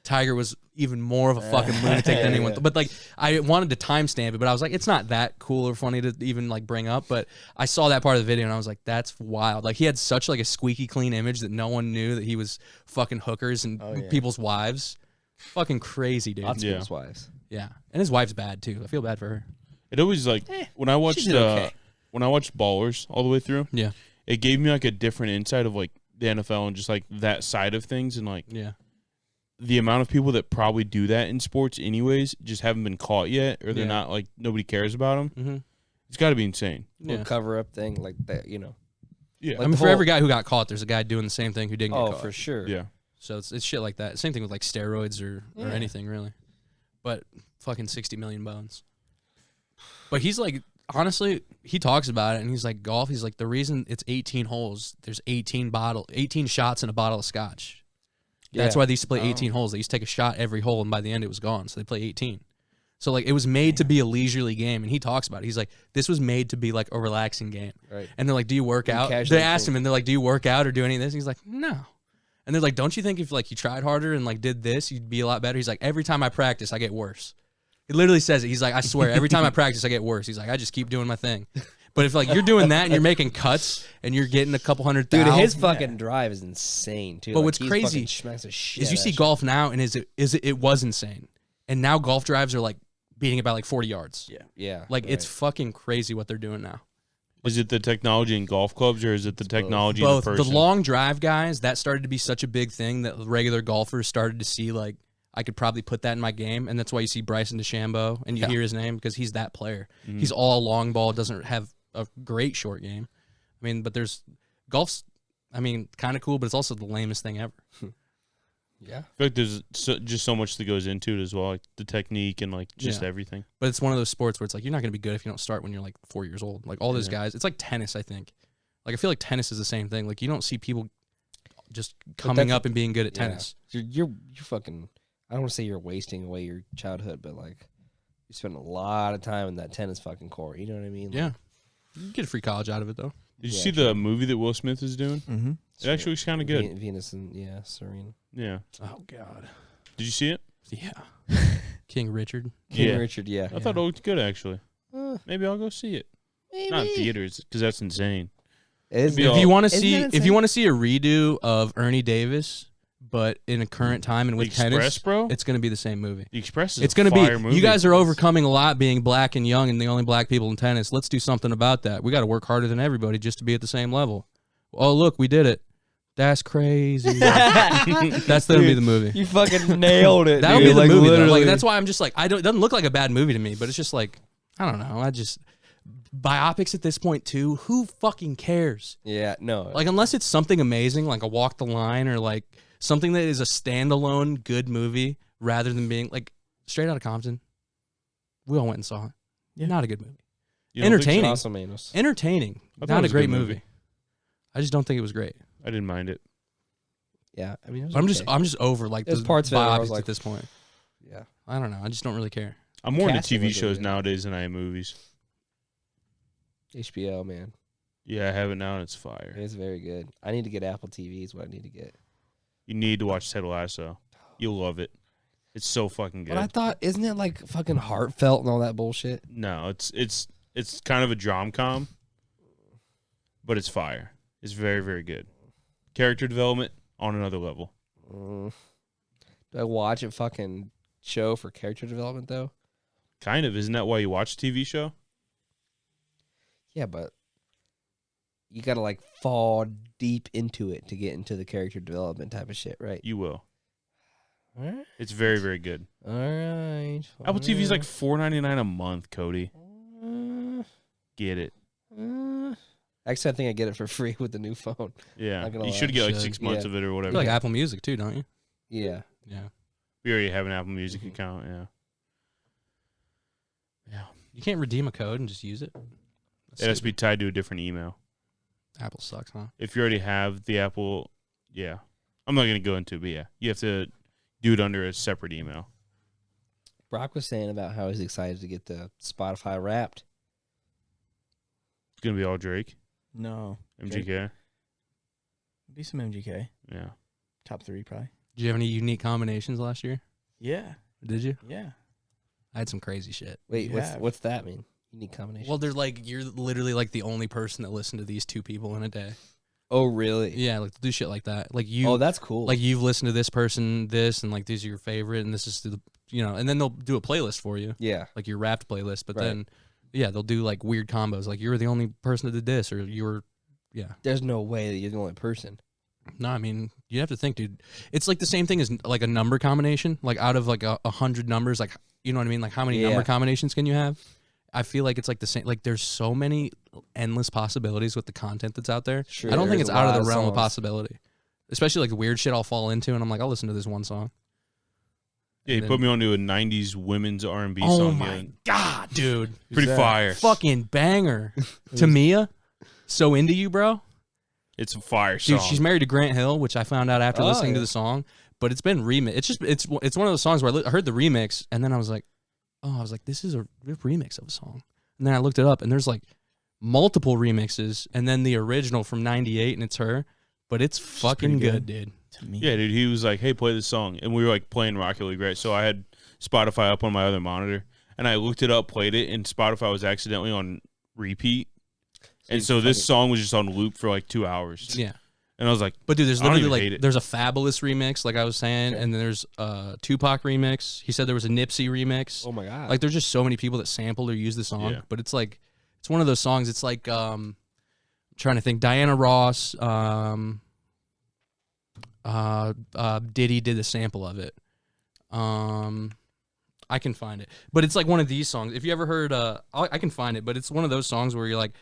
Tiger was even more of a fucking lunatic than anyone. But like I wanted to timestamp it, but I was like, it's not that cool or funny to even like bring up. But I saw that part of the video and I was like, that's wild. Like he had such like a squeaky clean image that no one knew that he was fucking hookers and yeah. people's wives. Fucking crazy, dude. Lots of Yeah. people's wives. Yeah, and his wife's bad too. I feel bad for her. It always like when I watched did okay. when I watched Ballers all the way through, Yeah, it gave me like a different insight of like the NFL and just like that side of things and like yeah, the amount of people that probably do that in sports anyways just haven't been caught yet or they're Yeah. not like nobody cares about them. mm-hmm. It's got to be insane. Little yeah. cover up thing like that, you know. Yeah. I Like mean, the for whole- every guy who got caught, there's a guy doing the same thing who didn't get Oh, caught. for sure. Yeah. So it's shit like that. Same thing with like steroids or Yeah. anything really. But fucking 60 million bones. But he's like, honestly, he talks about it and he's like, golf. He's like, the reason it's 18 holes, there's 18 shots in a bottle of scotch. That's Yeah. why they used to play 18 holes. They used to take a shot every hole, and by the end it was gone. So they play 18. So like it was made to be a leisurely game, and he talks about it. He's like, this was made to be like a relaxing game. Right. And they're like, do you work out? casually They asked cool. him, and they're like, do you work out or do any of this? And he's like, no. And they're like, don't you think if like you tried harder and like did this, you'd be a lot better? He's like, every time I practice, I get worse. He literally says it. He's like, I swear, every time I practice, I get worse. He's like, I just keep doing my thing. But if like you're doing that and you're making cuts and you're getting a couple hundred Dude, thousand, his fucking drive is insane too. But Like, what's he crazy fucking smacks the shit is you out of see that golf now, and it was insane. And now golf drives are like beating it by like 40 yards. Yeah. shit. Yeah. Like it's right. fucking crazy what they're doing now. Is it the technology in golf clubs or is it the technology Both in the the person? long drive guys, that started to be such a big thing that regular golfers started to see like I could probably put that in my game, and that's why you see Bryson DeChambeau and you hear his name because he's that player. Mm-hmm. He's all long ball, doesn't have a great short game. I mean, but there's golf's, I mean, kind of cool, but it's also the lamest thing ever. Yeah. I feel like there's just so much that goes into it as well, like the technique and like just Yeah. everything. But it's one of those sports where it's like you're not going to be good if you don't start when you're like 4 years old. Like all those guys, it's like tennis. I think. Like I feel like tennis is the same thing. Like you don't see people just coming that's- up and being good at Yeah. tennis. You're fucking. I don't want to say you're wasting away your childhood, but like You spend a lot of time in that tennis fucking court. You know what I mean? Yeah. You get a free college out of it, though. Did you Yeah, see the movie that Will Smith is doing? Mm-hmm. It actually looks kind of good. Venus and Serena. Yeah. Oh, God. Did you see it? Yeah. King Richard. King Yeah. Richard, yeah. I thought it looked good, actually. Uh, Maybe I'll go see it. maybe. Not in theaters, because that's insane. Is Maybe If I'll- you want to Isn't see, that if you want to see a redo of Ernie Davis, but in a current time and The with tennis, Express, bro? it's going to be the same movie. The Express is It's going to be. fire movie. You guys are overcoming a lot being black and young and the only black people in tennis. Let's do something about that. We got to work harder than everybody just to be at the same level. Oh, look, we did it. That's crazy. That's going to be the movie. You fucking nailed it. That'll dude. be the Like, movie. Though. literally. Like that's why I'm just like it doesn't look like a bad movie to me, but it's just like I don't know. Biopics at this point too. Who fucking cares? Yeah, no. Like unless it's something amazing, like a Walk the Line or like something that is a standalone good movie, rather than being like Straight Outta Compton. We all went and saw it. Yeah. Not a good movie. You don't think so? Entertaining. Awesome, Manos. Entertaining. I thought it Not a was a great good movie. movie. I just don't think it was great. I didn't mind it. Yeah, I mean, it was But okay. I'm just over like There's the parts of it where I was biopics like- at this point. Yeah. I don't know. I just don't really care. I'm more into Casting TV was shows good. nowadays than I am movies. HBO, man. Yeah, I have it now, and it's fire. It's very good. I need to get Apple TV is what I need to get. You need to watch Ted Lasso. You'll love it. It's so fucking good. But I thought, isn't it like fucking heartfelt and all that bullshit? No, it's kind of a drom-com, but it's fire. It's very, very good. Character development on another level. Do I watch a fucking show for character development though? Kind of. Isn't that why you watch a TV show? Yeah, but you gotta like fall deep into it to get into the character development type of shit, right? You will. All right. It's very, very good. All right. Apple TV is like $4.99 a month, Cody. Get it. Actually, I think I get it for free with the new phone. Yeah. Not gonna You lie. should get like Should. 6 months Yeah. of it or You whatever. like Apple Music too, don't you? Yeah. Yeah. We already have an Apple Music account, yeah. You can't redeem a code and just use it. That's It has to be stupid. tied to a different email. Apple sucks, huh? If you already have the Apple, yeah. I'm not going to go into it, but yeah. You have to do it under a separate email. Brock was saying about how he's excited to get the Spotify Wrapped. It's going to be all Drake, No. MGK. Be some MGK. Yeah. Top 3 probably. Did you have any unique combinations last year? Yeah. Did you? Yeah. I had some crazy shit. Wait, You what's have. what's that mean? Unique combination. Well, they're like you're literally like the only person that listened to these two people in a day. oh, really? Yeah, like do shit like that. Like you, Oh, that's cool. like you've listened to this person, this, and like these are your favorite, and this is the and then they'll do a playlist for you, yeah. like your Wrapped playlist. But Right. then, yeah, they'll do like weird combos, like you're the only person that did this, or you're, yeah. There's no way that you're the only person. No, I mean you have to think, dude. It's like the same thing as like a number combination. Like out of like 100 numbers, like you know what I mean. Like how many number Yeah. combinations can you have? I feel like it's like the same. Like there's so many endless possibilities with the content that's out there. Sure, I don't think there's it's a out lot of of the realm of songs. possibility. Especially like weird shit I'll fall into, and I'm like, I'll listen to this one song. Yeah, you And put then- me onto a 90s women's R&B Oh song. my yeah. god, dude! Pretty that? fire. Fucking banger. Tamia, so into you, bro. It's a fire song. Dude, she's married to Grant Hill, which I found out after Oh, listening to yeah. the song. But it's been remix. It's just it's one of those songs where I heard the remix, and then I was like, this is a remix of a song. And then I looked it up, and there's like multiple remixes, and then the original from '98, and it's her. But it's fucking pretty good, good. dude. To me. Yeah, dude, he was like, hey, play this song. And we were like playing Rocket League, right? So I had Spotify up on my other monitor, and I looked it up, played it, and Spotify was accidentally on repeat. And so this song was just on loop for like 2 hours. Yeah. And I was like, But dude, there's I don't literally even hate like it. there's a Fabulous remix, like I was saying, and then there's a Tupac remix. He said there was a Nipsey remix. Oh my god. Like there's just so many people that sampled or used the song. Yeah. But it's like it's one of those songs. It's like I'm trying to think. Diana Ross, Diddy did the sample of it. I can find it, but it's like one of these songs. If you ever heard, I can find it, but it's one of those songs where you're like,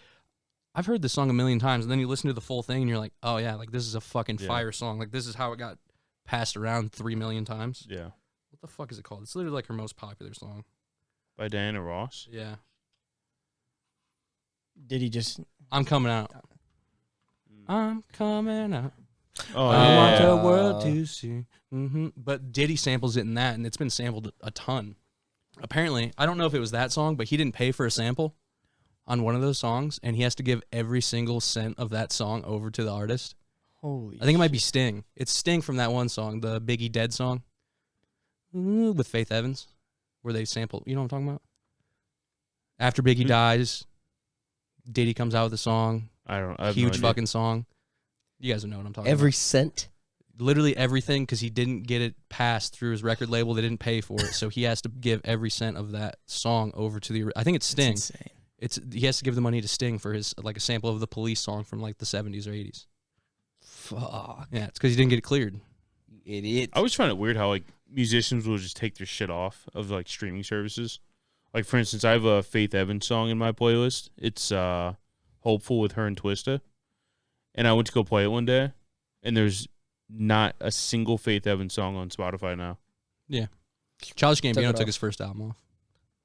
I've heard this song a million times, and then you listen to the full thing, and you're like, oh yeah, like this is a fucking Yeah. fire song. Like this is how it got passed around 3 million times. yeah. What the fuck is it called? It's literally like her most popular song. By Diana Ross. Yeah, Did he just? I'm coming out. I'm coming out. Oh, I yeah. want the world to see. But Diddy samples it in that, and it's been sampled a ton. apparently, I don't know if it was that song, but he didn't pay for a sample on one of those songs, and he has to give every single cent of that song over to the artist. Holy I think it might be Sting. It's Sting from that one song, the Biggie Dead song with Faith Evans, where they sample. You know what I'm talking about? After Biggie dies, Diddy comes out with a song. I have no Huge idea. fucking song. You guys know what I'm talking Every about. cent. Literally everything, because he didn't get it passed through his record label. They didn't pay for it, so he has to give every cent of that song over to the. I think it's Sting. Insane. He has to give the money to Sting for his like a sample of the Police song from like the 70s or 80s. Fuck. Yeah, it's because he didn't get it cleared. You idiot. I always find it weird how like musicians will just take their shit off of like streaming services. Like for instance, I have a Faith Evans song in my playlist. It's "Hopeful" with her and Twista, and I went to go play it one day, and there's not a single Faith Evans song on Spotify now. Yeah, Childish Took Gambino it took off. his first album off.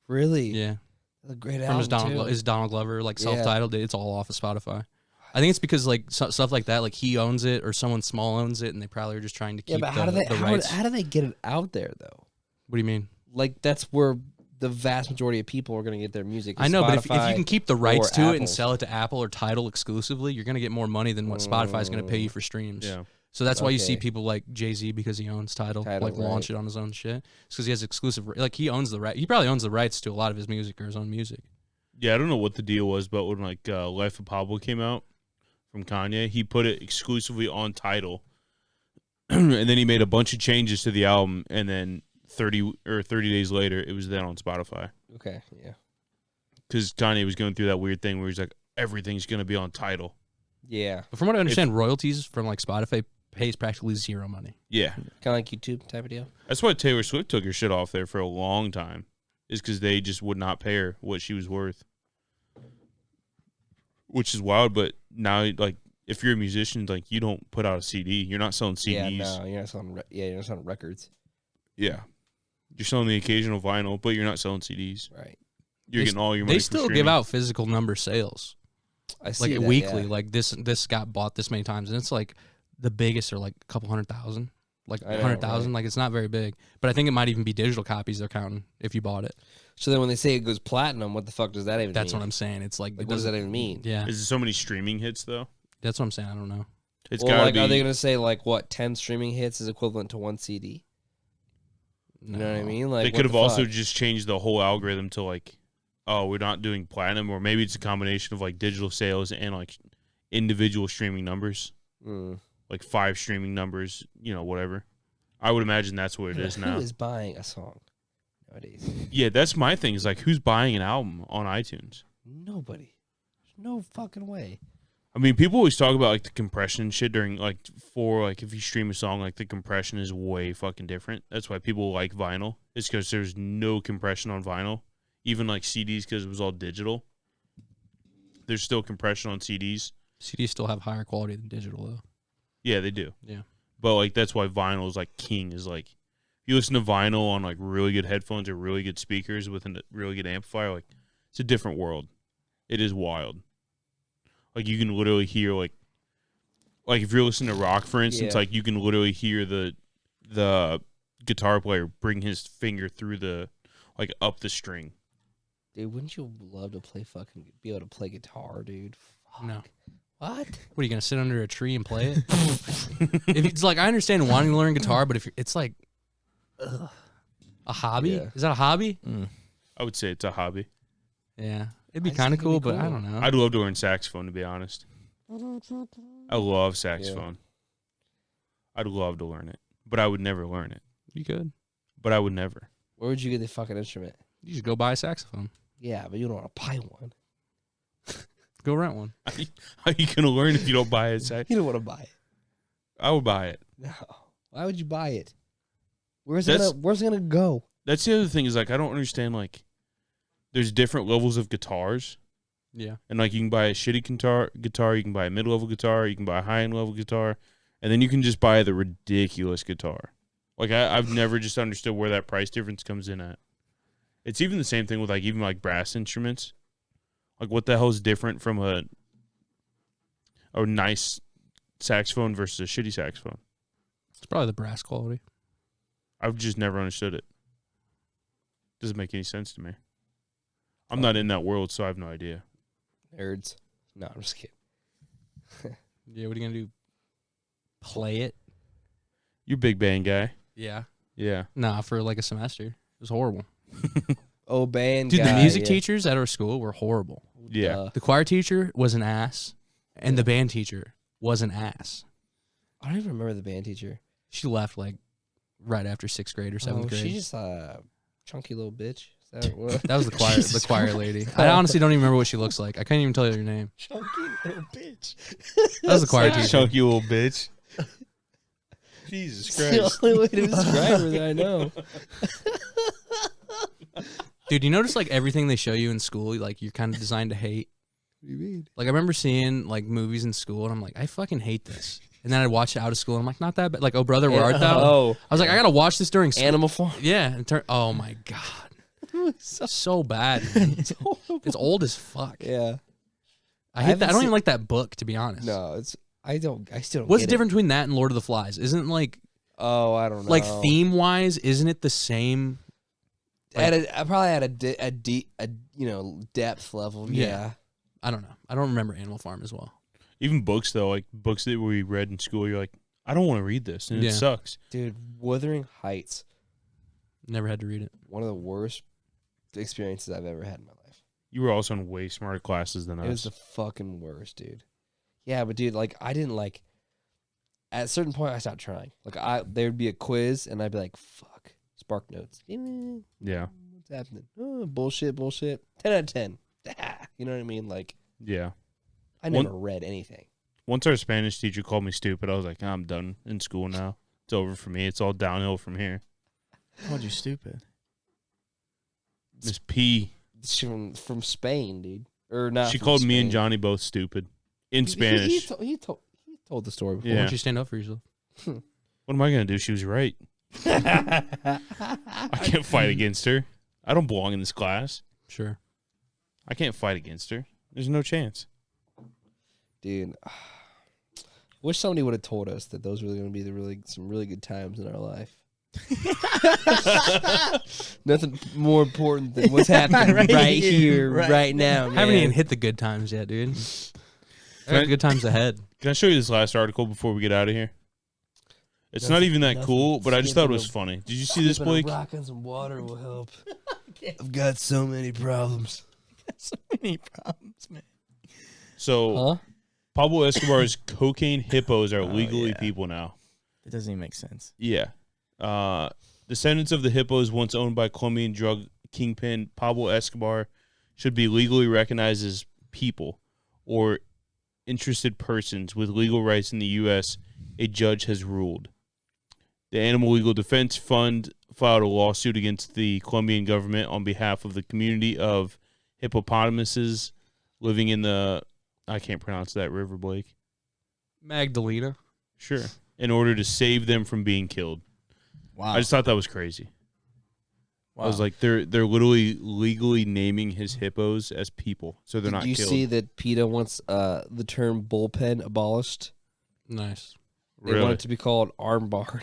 Really? Yeah, That's a great from his album, too. Donald Glover like Yeah. self-titled. It's all off of Spotify. I think it's because like stuff like that, like he owns it or someone small owns it, and they probably are just trying to Yeah, keep but how the, do they the rights. how do they get it out there though? What do you mean? Like that's where the vast majority of people are going to get their music. I know, but if you Spotify can keep the rights or to it and Apple. sell it to Apple or Tidal exclusively, you're going to get more money than what Spotify's going to pay you for streams. Yeah. So that's why you see Okay. people like Jay-Z, because he owns Tidal, Tidal, like launch right. it on his own shit. It's because he has exclusive, like he owns the right. He probably owns the rights to a lot of his music or his own music. Yeah, I don't know what the deal was, but when like Life of Pablo came out from Kanye, he put it exclusively on Tidal, and then he made a bunch of changes to the album, and then 30 days later, it was then on Spotify. Okay, yeah, Because Kanye was going through that weird thing where he's like, everything's going to be on Tidal. yeah, But from what I understand, royalties from like Spotify pays practically zero money. Yeah. kind of like YouTube type of deal. That's why Taylor Swift took her shit off there for a long time, is because they just would not pay her what she was worth. Which is wild, but now, like, if you're a musician, like, you don't put out a CD. You're not selling CDs. Yeah, no, you're not selling. You're not selling records, Yeah. You're selling the occasional vinyl, but you're not selling CDs. right? You're They getting all your money They from still give streaming. out physical number sales, I see like that, weekly. yeah. Like this got bought this many times, and it's like the biggest are like a couple 100,000, like I know, 100,000. right? Like it's not very big, but I think it might even be digital copies they're counting if you bought it. So then when they say it goes platinum, what the fuck does that even That's mean? what I'm saying. It's like, Like, it what does doesn't- that even mean? Yeah, Is it so many streaming hits, though? that's what I'm saying. I don't know. It's Well, got to like, be. are they going to say like what 10 streaming hits is equivalent to one CD? You know what I mean? Like They what could have the also fuck? just changed the whole algorithm to, like, oh, we're not doing platinum, or maybe it's a combination of, like, digital sales and, like, individual streaming numbers. Mm. Like 5 streaming numbers, you know, whatever. I would imagine that's what it is now. Who is buying a song nowadays? Yeah, that's my thing. Is like, who's buying an album on iTunes? Nobody. There's no fucking way. I mean, people always talk about like the compression and shit during like if you stream a song, like the compression is way fucking different. That's why people like vinyl. It's because there's no compression on vinyl, even like CDs, because it was all digital. There's still compression on CDs. CDs still have higher quality than digital though. Yeah, they do. Yeah. But like that's why vinyl is like king. Is like if you listen to vinyl on like really good headphones or really good speakers with a really good amplifier, like it's a different world. It is wild. Like you can literally hear like if you're listening to rock, for instance, Yeah. like you can literally hear the guitar player bring his finger through the like up the string. Dude, wouldn't you love to be able to play guitar, dude? Fuck. No. What? What are you gonna sit under a tree and play it? If it's like, I understand wanting to learn guitar, but if it's like a hobby, Yeah. is that a hobby? I would say it's a hobby. Yeah, it'd be I just kind of think it'd cool, be but I cool. don't know. I'd love to learn saxophone, to be honest. I love saxophone. I'd love to learn it, but I would never learn it. You could. But I would never. Where would you get the fucking instrument? You should go buy a saxophone. Yeah, but you don't want to buy one. Go rent one. How are you gonna learn if you don't buy a sax? You don't want to buy it. I would buy it. No. Why would you buy it? Where's That's- it gonna go? That's the other thing is like I don't understand like there's different levels of guitars, Yeah. and like you can buy a shitty guitar, you can buy a mid level guitar, you can buy a high end level guitar, and then you can just buy the ridiculous guitar. Like I've never just understood where that price difference comes in at. It's even the same thing with like even like brass instruments. Like what the hell is different from a nice saxophone versus a shitty saxophone? It's probably the brass quality. I've just never understood it. Doesn't make any sense to me. I'm not in that world, so I have no idea. Nerds. No, I'm just kidding. Yeah, what are you gonna do? Play it? You're Big Bang guy. Yeah. Yeah. Nah, for like a semester. It was horrible. Oh, band Dude, guy, the music yeah. teachers at our school were horrible. Yeah. The choir teacher was an ass, and the band teacher was an ass. I don't even remember the band teacher. She left like right after 6th grade or 7th grade. She's just a chunky little bitch. Is that what? That was the choir lady. I honestly don't even remember what she looks like. I can't even tell you her name. Chunky little bitch. That was the choir teacher. Chunky little bitch. Jesus It's the Christ. only way to describe her that I know. Dude, you notice like everything they show you in school, like you're kind of designed to hate. What do you mean? Like I remember seeing like movies in school, and I'm like, I fucking hate this. And then I'd watch it out of school, and I'm like, not that bad. Like, Oh Brother, Where Art Thou? Oh, I was like, I gotta watch this during school. Animal Farm. Yeah. And oh my god, so bad. Man. It's old as fuck. Yeah. I hate that. haven't I don't even seen- like that book, to be honest. No, it's. I still don't. What's the get difference between that and Lord of the Flies? Isn't like Oh, I don't know. like theme wise, isn't it the same? I probably had a deep depth level. Yeah. I don't know. I don't remember Animal Farm as well. Even books, though, like books that we read in school, you're like, I don't want to read this, and Yeah. it sucks. Dude, Wuthering Heights, Never had to read it. one of the worst experiences I've ever had in my life. You were also in way smarter classes than It was us. the fucking worst, dude. Yeah, but dude, like I didn't like. At a certain point, I stopped trying. Like there would be a quiz, and I'd be like, "Fuck." Spark Notes. Yeah. What's happening? Oh, bullshit. 10 out of 10. You know what I mean? Like Yeah. I never read anything. Once our Spanish teacher called me stupid, I was like, I'm done in school now. It's over for me. It's all downhill from here. Called you stupid. Miss P, It's from Spain, dude. Or not? she from called me and Spain. Johnny both stupid in He Spanish. told the story before. Why Yeah. don't you stand up for yourself? What am I going to do? She was right. I can't fight against her. I don't belong in this class. Sure. I can't fight against her. There's no chance. Dude, wish somebody would have told us that those were going to be some really good times in our life. Nothing more important than what's happening right here, right now, man. Haven't even hit the good times yet, dude. I got good times ahead. Can I show you this last article before we get out of here? It's not even that cool, but I just thought it was funny. Did you see this, Blake? Rock and some water will help. I've got so many problems. So many problems, man. So, Huh? Pablo Escobar's cocaine hippos are legally yeah. people now. It doesn't even make sense. Yeah. Descendants of the hippos once owned by Colombian drug kingpin Pablo Escobar should be legally recognized as people or interested persons with legal rights in the U.S., a judge has ruled. The Animal Legal Defense Fund filed a lawsuit against the Colombian government on behalf of the community of hippopotamuses living in the, I can't pronounce that river, Blake. Magdalena. Sure. In order to save them from being killed. Wow. I just thought that was crazy. I was like, they're literally legally naming his hippos as people, so they're not Did you killed. see that PETA wants the term bullpen abolished? Nice. They Really? want it to be called arm barn.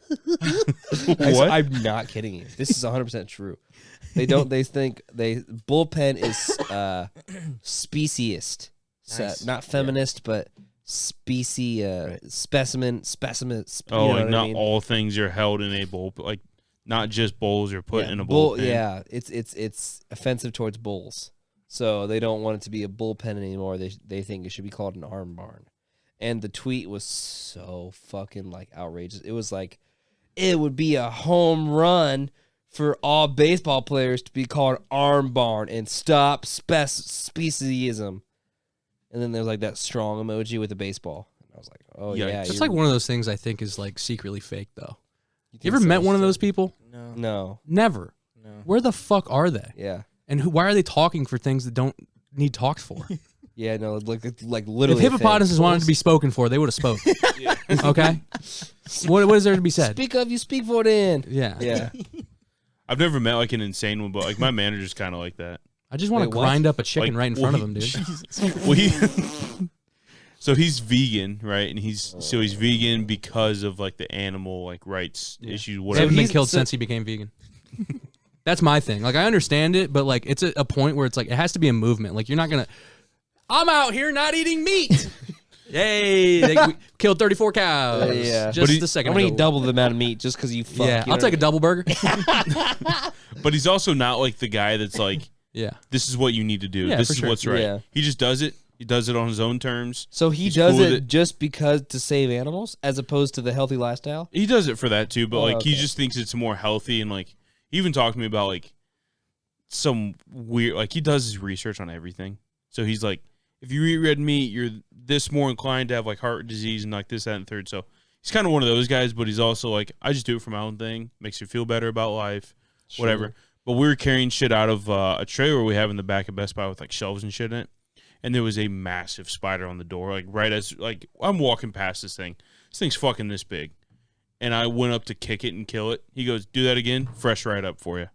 What? I'm not kidding you. This is 100% true. They think bullpen is speciesist. Nice. Not feminist, but specimen. Oh, you know like what I not mean? all things are held in a bowl, but like not just bowls are put Yeah, in a bowl. Yeah, it's offensive towards bulls. So they don't want it to be a bullpen anymore. They think it should be called an arm barn. And the tweet was so fucking like outrageous. It was like, it would be a home run for all baseball players to be called arm barn and stop speciesism. And then there's like that strong emoji with the baseball. And I was like, oh Yikes. yeah. That's you're- like one of those things I think is like secretly fake, though. You think ever so? met one of those people? No. No. Never. No. Where the fuck are they? Yeah. And why are they talking for things that don't need talked for? Yeah, no, like If literally. hippopotamuses wanted to be spoken for, they would have spoke. Okay? What is there to be said? Speak of, you speak for then. Yeah. Yeah. I've never met like an insane one, but like my manager's kind of like that. I just want to Wait, what? grind up a chicken Like, right in front of him, dude. Well, so he's vegan, right? And he's vegan because of like the animal like rights issues. They Whatever. haven't been he's- killed so- since he became vegan. That's my thing. Like I understand it, but like it's a point where it's like it has to be a movement. Like you're not gonna. I'm out here not eating meat. Yay! We killed 34 cows. Yeah. Just a second I'm gonna ago. eat double the amount of meat just because you fuck. Yeah, you I'll know take a what double burger. But he's also not like the guy that's like, Yeah. this is what you need to do. Yeah, This for is sure. what's right. Yeah. He just does it. He does it on his own terms. So he He's does cool with it just because to save animals, as opposed to the healthy lifestyle. He does it for that too, but Oh, like he okay. just thinks it's more healthy and like he even talked to me about like some weird like he does his research on everything. So he's like, if you eat red meat, you're this more inclined to have like heart disease and like this, that, and third. So he's kind of one of those guys, but he's also like, I just do it for my own thing. Makes you feel better about life, whatever. But we were carrying shit out of a trailer we have in the back of Best Buy with like shelves and shit in it. And there was a massive spider on the door, like right as like I'm walking past this thing. This thing's fucking this big. And I went up to kick it and kill it. He goes, do that again, fresh right up for you.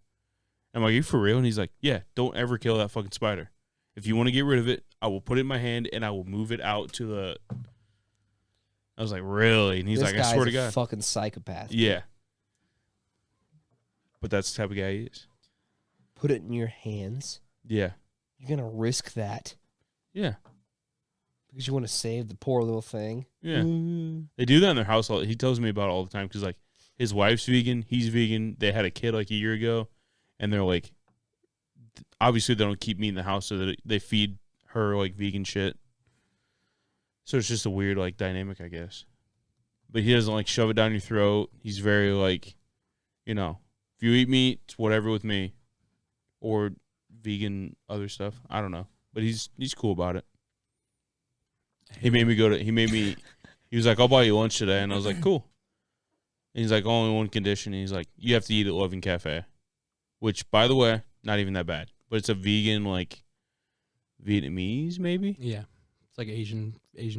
I'm like, are you for real? And he's like, yeah, don't ever kill that fucking spider. If you want to get rid of it, I will put it in my hand and I will move it out to the. I was like, really? And he's This like, I guy's swear to a God. fucking psychopath. Yeah. But that's the type of guy he is. Put it in your hands. Yeah. You're gonna risk that Yeah. because you want to save the poor little thing. Yeah. They do that in their house. He tells me about it all the time because, like, his wife's vegan. He's vegan. They had a kid, like, a year ago. And they're, like, obviously they don't keep meat in the house, so that they feed her, like, vegan shit. So it's just a weird, like, dynamic, I guess. But he doesn't, like, shove it down your throat. He's very, like, you know, if you eat meat, it's whatever with me. Or vegan other stuff. I don't know. But he's cool about it. He was like, I'll buy you lunch today. And I was like, cool. And he's like, only one condition. And he's like, you have to eat at Loving Cafe. Which, by the way, not even that bad. But it's a vegan, like, Vietnamese, maybe? Yeah. It's like Asian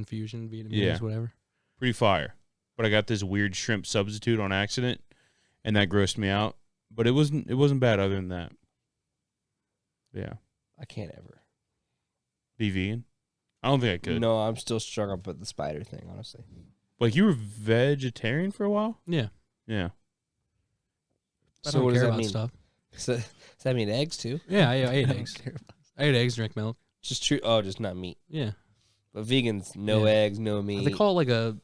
fusion, Vietnamese, Yeah. whatever. Pretty fire. But I got this weird shrimp substitute on accident. And that grossed me out. But it wasn't bad other than that. Yeah. I can't ever. Be vegan? I don't think I could. No, I'm still strung up with the spider thing, honestly. Like, you were vegetarian for a while? Yeah. Yeah. I So don't what does care that about mean? stuff. So, does that mean eggs too? Yeah, I ate eggs. I ate eggs, drink milk. Just true. Oh, just not meat. Yeah. But vegans, no Yeah. eggs, no meat. They call it like a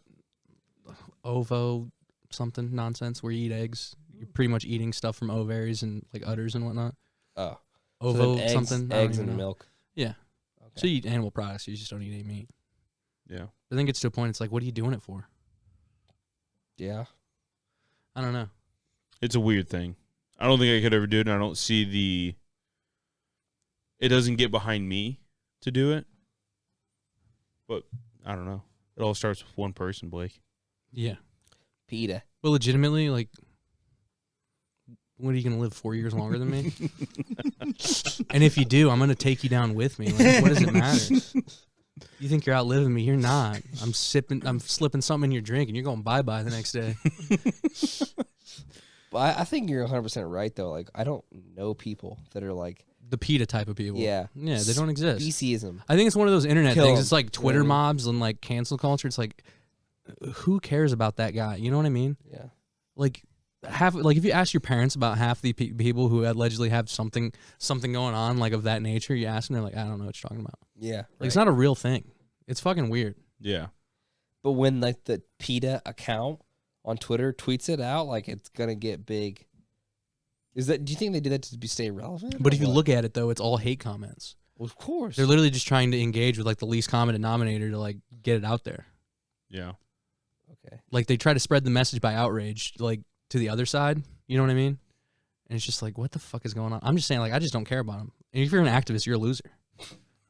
ovo something nonsense where you eat eggs. You're pretty much eating stuff from ovaries and like udders and whatnot. oh, Ovo so then eggs, something. I don't eggs even and know. milk. Yeah. Okay. So you eat animal products. You just don't eat any meat. Yeah. I think it's to a point. It's like, what are you doing it for? Yeah. I don't know. It's a weird thing. I don't think I could ever do it, and I don't see it doesn't get behind me to do it. But I don't know. It all starts with one person, Blake. Yeah. PETA. Well, legitimately, like, what are you going to live 4 years longer than me? And if you do, I'm going to take you down with me. Like, what does it matter? You think you're outliving me? You're not. I'm slipping something in your drink, and you're going bye-bye the next day. But I think you're 100% right, though. Like, I don't know people that are like, The PETA type of people. yeah. Yeah, they don't exist. Speciesism. I think it's one of those internet Kill things. 'em. It's like Twitter You know what I mobs and like cancel culture. It's like, who cares about that guy? You know what I mean? Yeah. Like, if you ask your parents about half the people who allegedly have something going on like of that nature, you ask them, they're like, I don't know what you're talking about. Yeah. Like, it's not a real thing. It's fucking weird. Yeah. But when like the PETA account on Twitter tweets it out, like it's gonna get big. Do you think they did that to stay relevant? But or if you what? look at it though, it's all hate comments. Well, of course. They're literally just trying to engage with like the least common denominator to like get it out there. Yeah. Okay. Like they try to spread the message by outrage, like to the other side. You know what I mean? And it's just like, what the fuck is going on? I'm just saying, like, I just don't care about them. And if you're an activist, you're a loser.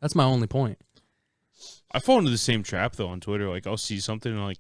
That's my only point. I fall into the same trap though on Twitter. Like I'll see something and I'm like,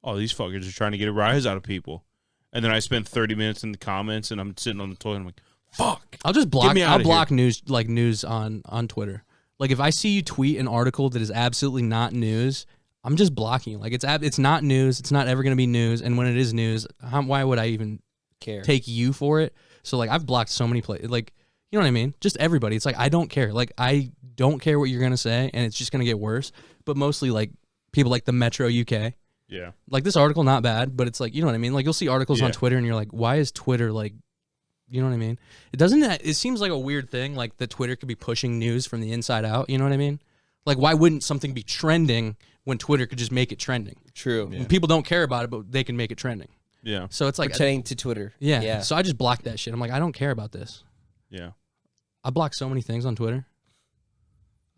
oh, these fuckers are trying to get a rise out of people. And then I spend 30 minutes in the comments and I'm sitting on the toilet and I'm like, fuck. I'll just block. me I'll outta block news on Twitter. Like if I see you tweet an article that is absolutely not news, I'm just blocking you. Like it's not news. It's not ever going to be news. And when it is news, why would I even care. take you for it? So like I've blocked so many places. Like, you know what I mean? Just everybody. It's like I don't care. Like I don't care what you're gonna say, and it's just gonna get worse. But mostly like people like the Metro UK. Yeah. Like this article, not bad, but it's like, you know what I mean? Like you'll see articles on Yeah. Twitter, and you're like, why is Twitter like You know what I mean? It seems like a weird thing, like that Twitter could be pushing news from the inside out. You know what I mean? Like, why wouldn't something be trending when Twitter could just make it trending? True. When people don't care about it, but they can make it trending. Yeah. So it's like Pertaining to Twitter. yeah. So I just blocked that shit. I'm like, I don't care about this. Yeah. I block so many things on Twitter.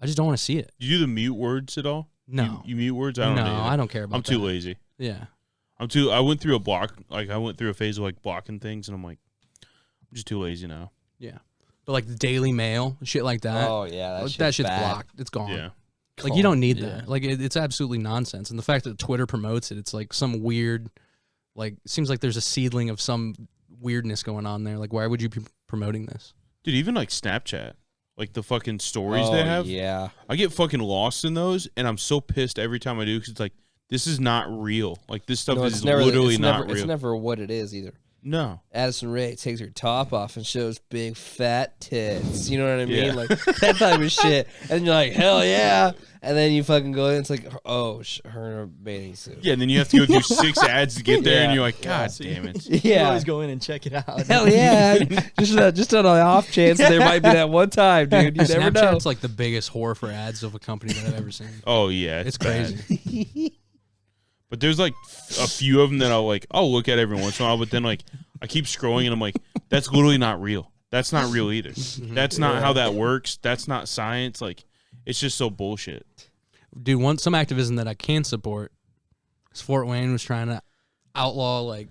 I just don't want to see it. Do you do the mute words at all? No. You mute words? I don't know. I don't care about I'm that. too lazy. Yeah. I went through a phase of like blocking things, and I'm like, I'm just too lazy now. Yeah. But like the Daily Mail, shit like that. Oh, yeah. That shit's bad. blocked. It's gone. Yeah. Like, you don't need that. Like, it's absolutely nonsense. And the fact that Twitter promotes it, it's like some weird, like, it seems like there's a seedling of some weirdness going on there. Like, why would you be promoting this? Dude, even like Snapchat, like the fucking stories they have. Yeah. I get fucking lost in those, and I'm so pissed every time I do because it's like, this is not real. Like, this stuff is literally not real. It's never what it is either. No. Addison Rae takes her top off and shows big fat tits. You know what I mean? Yeah. Like that type of shit. And you're like, hell yeah. And then you fucking go in, it's like, oh, her in a bathing suit. Yeah, and then you have to go through 6 ads to get there, and Yeah. you're like, God damn it. You Yeah. always go in and check it out. Hell yeah. just on an off chance there might be that one time, dude. You never know. Snapchat's like the biggest whore for ads of a company that I've ever seen. Oh, yeah. It's bad. crazy. But there's like a few of them that I'll look at every once in a while, but then like I keep scrolling and I'm like, that's literally not real. That's not real either. That's not how that works. That's not science. Like, it's just so bullshit. Dude, some activism that I can support is Fort Wayne was trying to outlaw, like,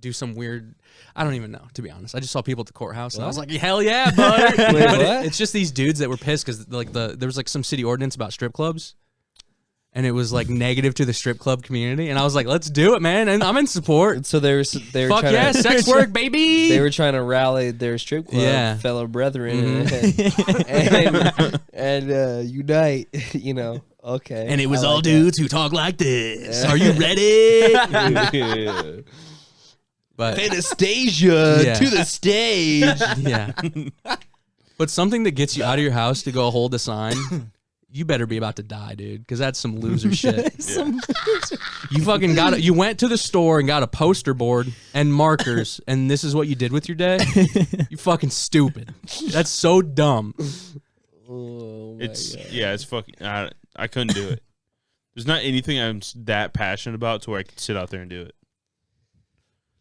do some weird, I don't even know, to be honest. I just saw people at the courthouse, and I was like, hell yeah, bud. But what? it's just these dudes that were pissed because like there was like some city ordinance about strip clubs. And it was like negative to the strip club community, and I was like, "Let's do it, man!" And I'm in support. So they were Fuck trying yeah, to, sex work, baby. They were trying to rally their strip club fellow brethren and unite, you know. Okay. And it was I all like dudes who talk like this. Are you ready? that. But Anastasia Yeah. to the stage. yeah. But something that gets you out of your house to go hold a sign, you better be about to die, dude, because that's some loser shit. You fucking you went to the store and got a poster board and markers, and this is what you did with your day? You fucking stupid. That's so dumb. Oh my It's God. yeah, it's fucking. I couldn't do it. There's not anything I'm that passionate about to where I could sit out there and do it.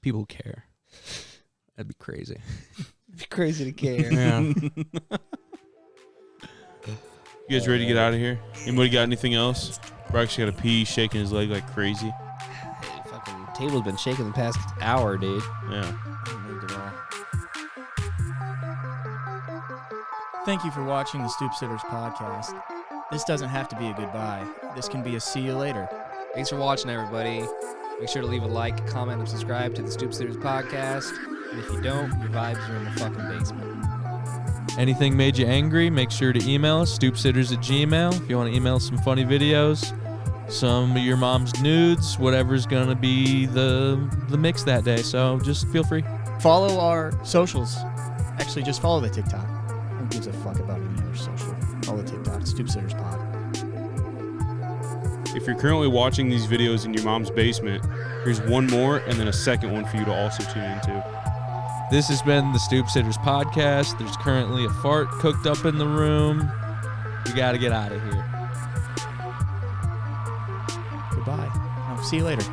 People who care. That'd be crazy. It's crazy to care. Yeah. You guys ready to get out of here? Anybody got anything else? Brock's got to pee, shaking his leg like crazy. Fucking table's been shaking the past hour, dude. Yeah. Thank you for watching the Stoop Sitters podcast. This doesn't have to be a goodbye. This can be a see you later. Thanks for watching, everybody. Make sure to leave a like, comment, and subscribe to the Stoop Sitters podcast. And if you don't, your vibes are in the fucking basement. Anything made you angry, make sure to email us, stoopsitters@gmail.com. If you want to email some funny videos, some of your mom's nudes, whatever's going to be the mix that day. So just feel free. Follow our socials. Actually, just follow the TikTok. Who gives a fuck about any other social? Follow the TikTok, Stoop Sitters Pod. If you're currently watching these videos in your mom's basement, here's one more and then a second one for you to also tune into. This has been the Stoop Sitters podcast. There's currently a fart cooked up in the room. We got to get out of here. Goodbye. See you later.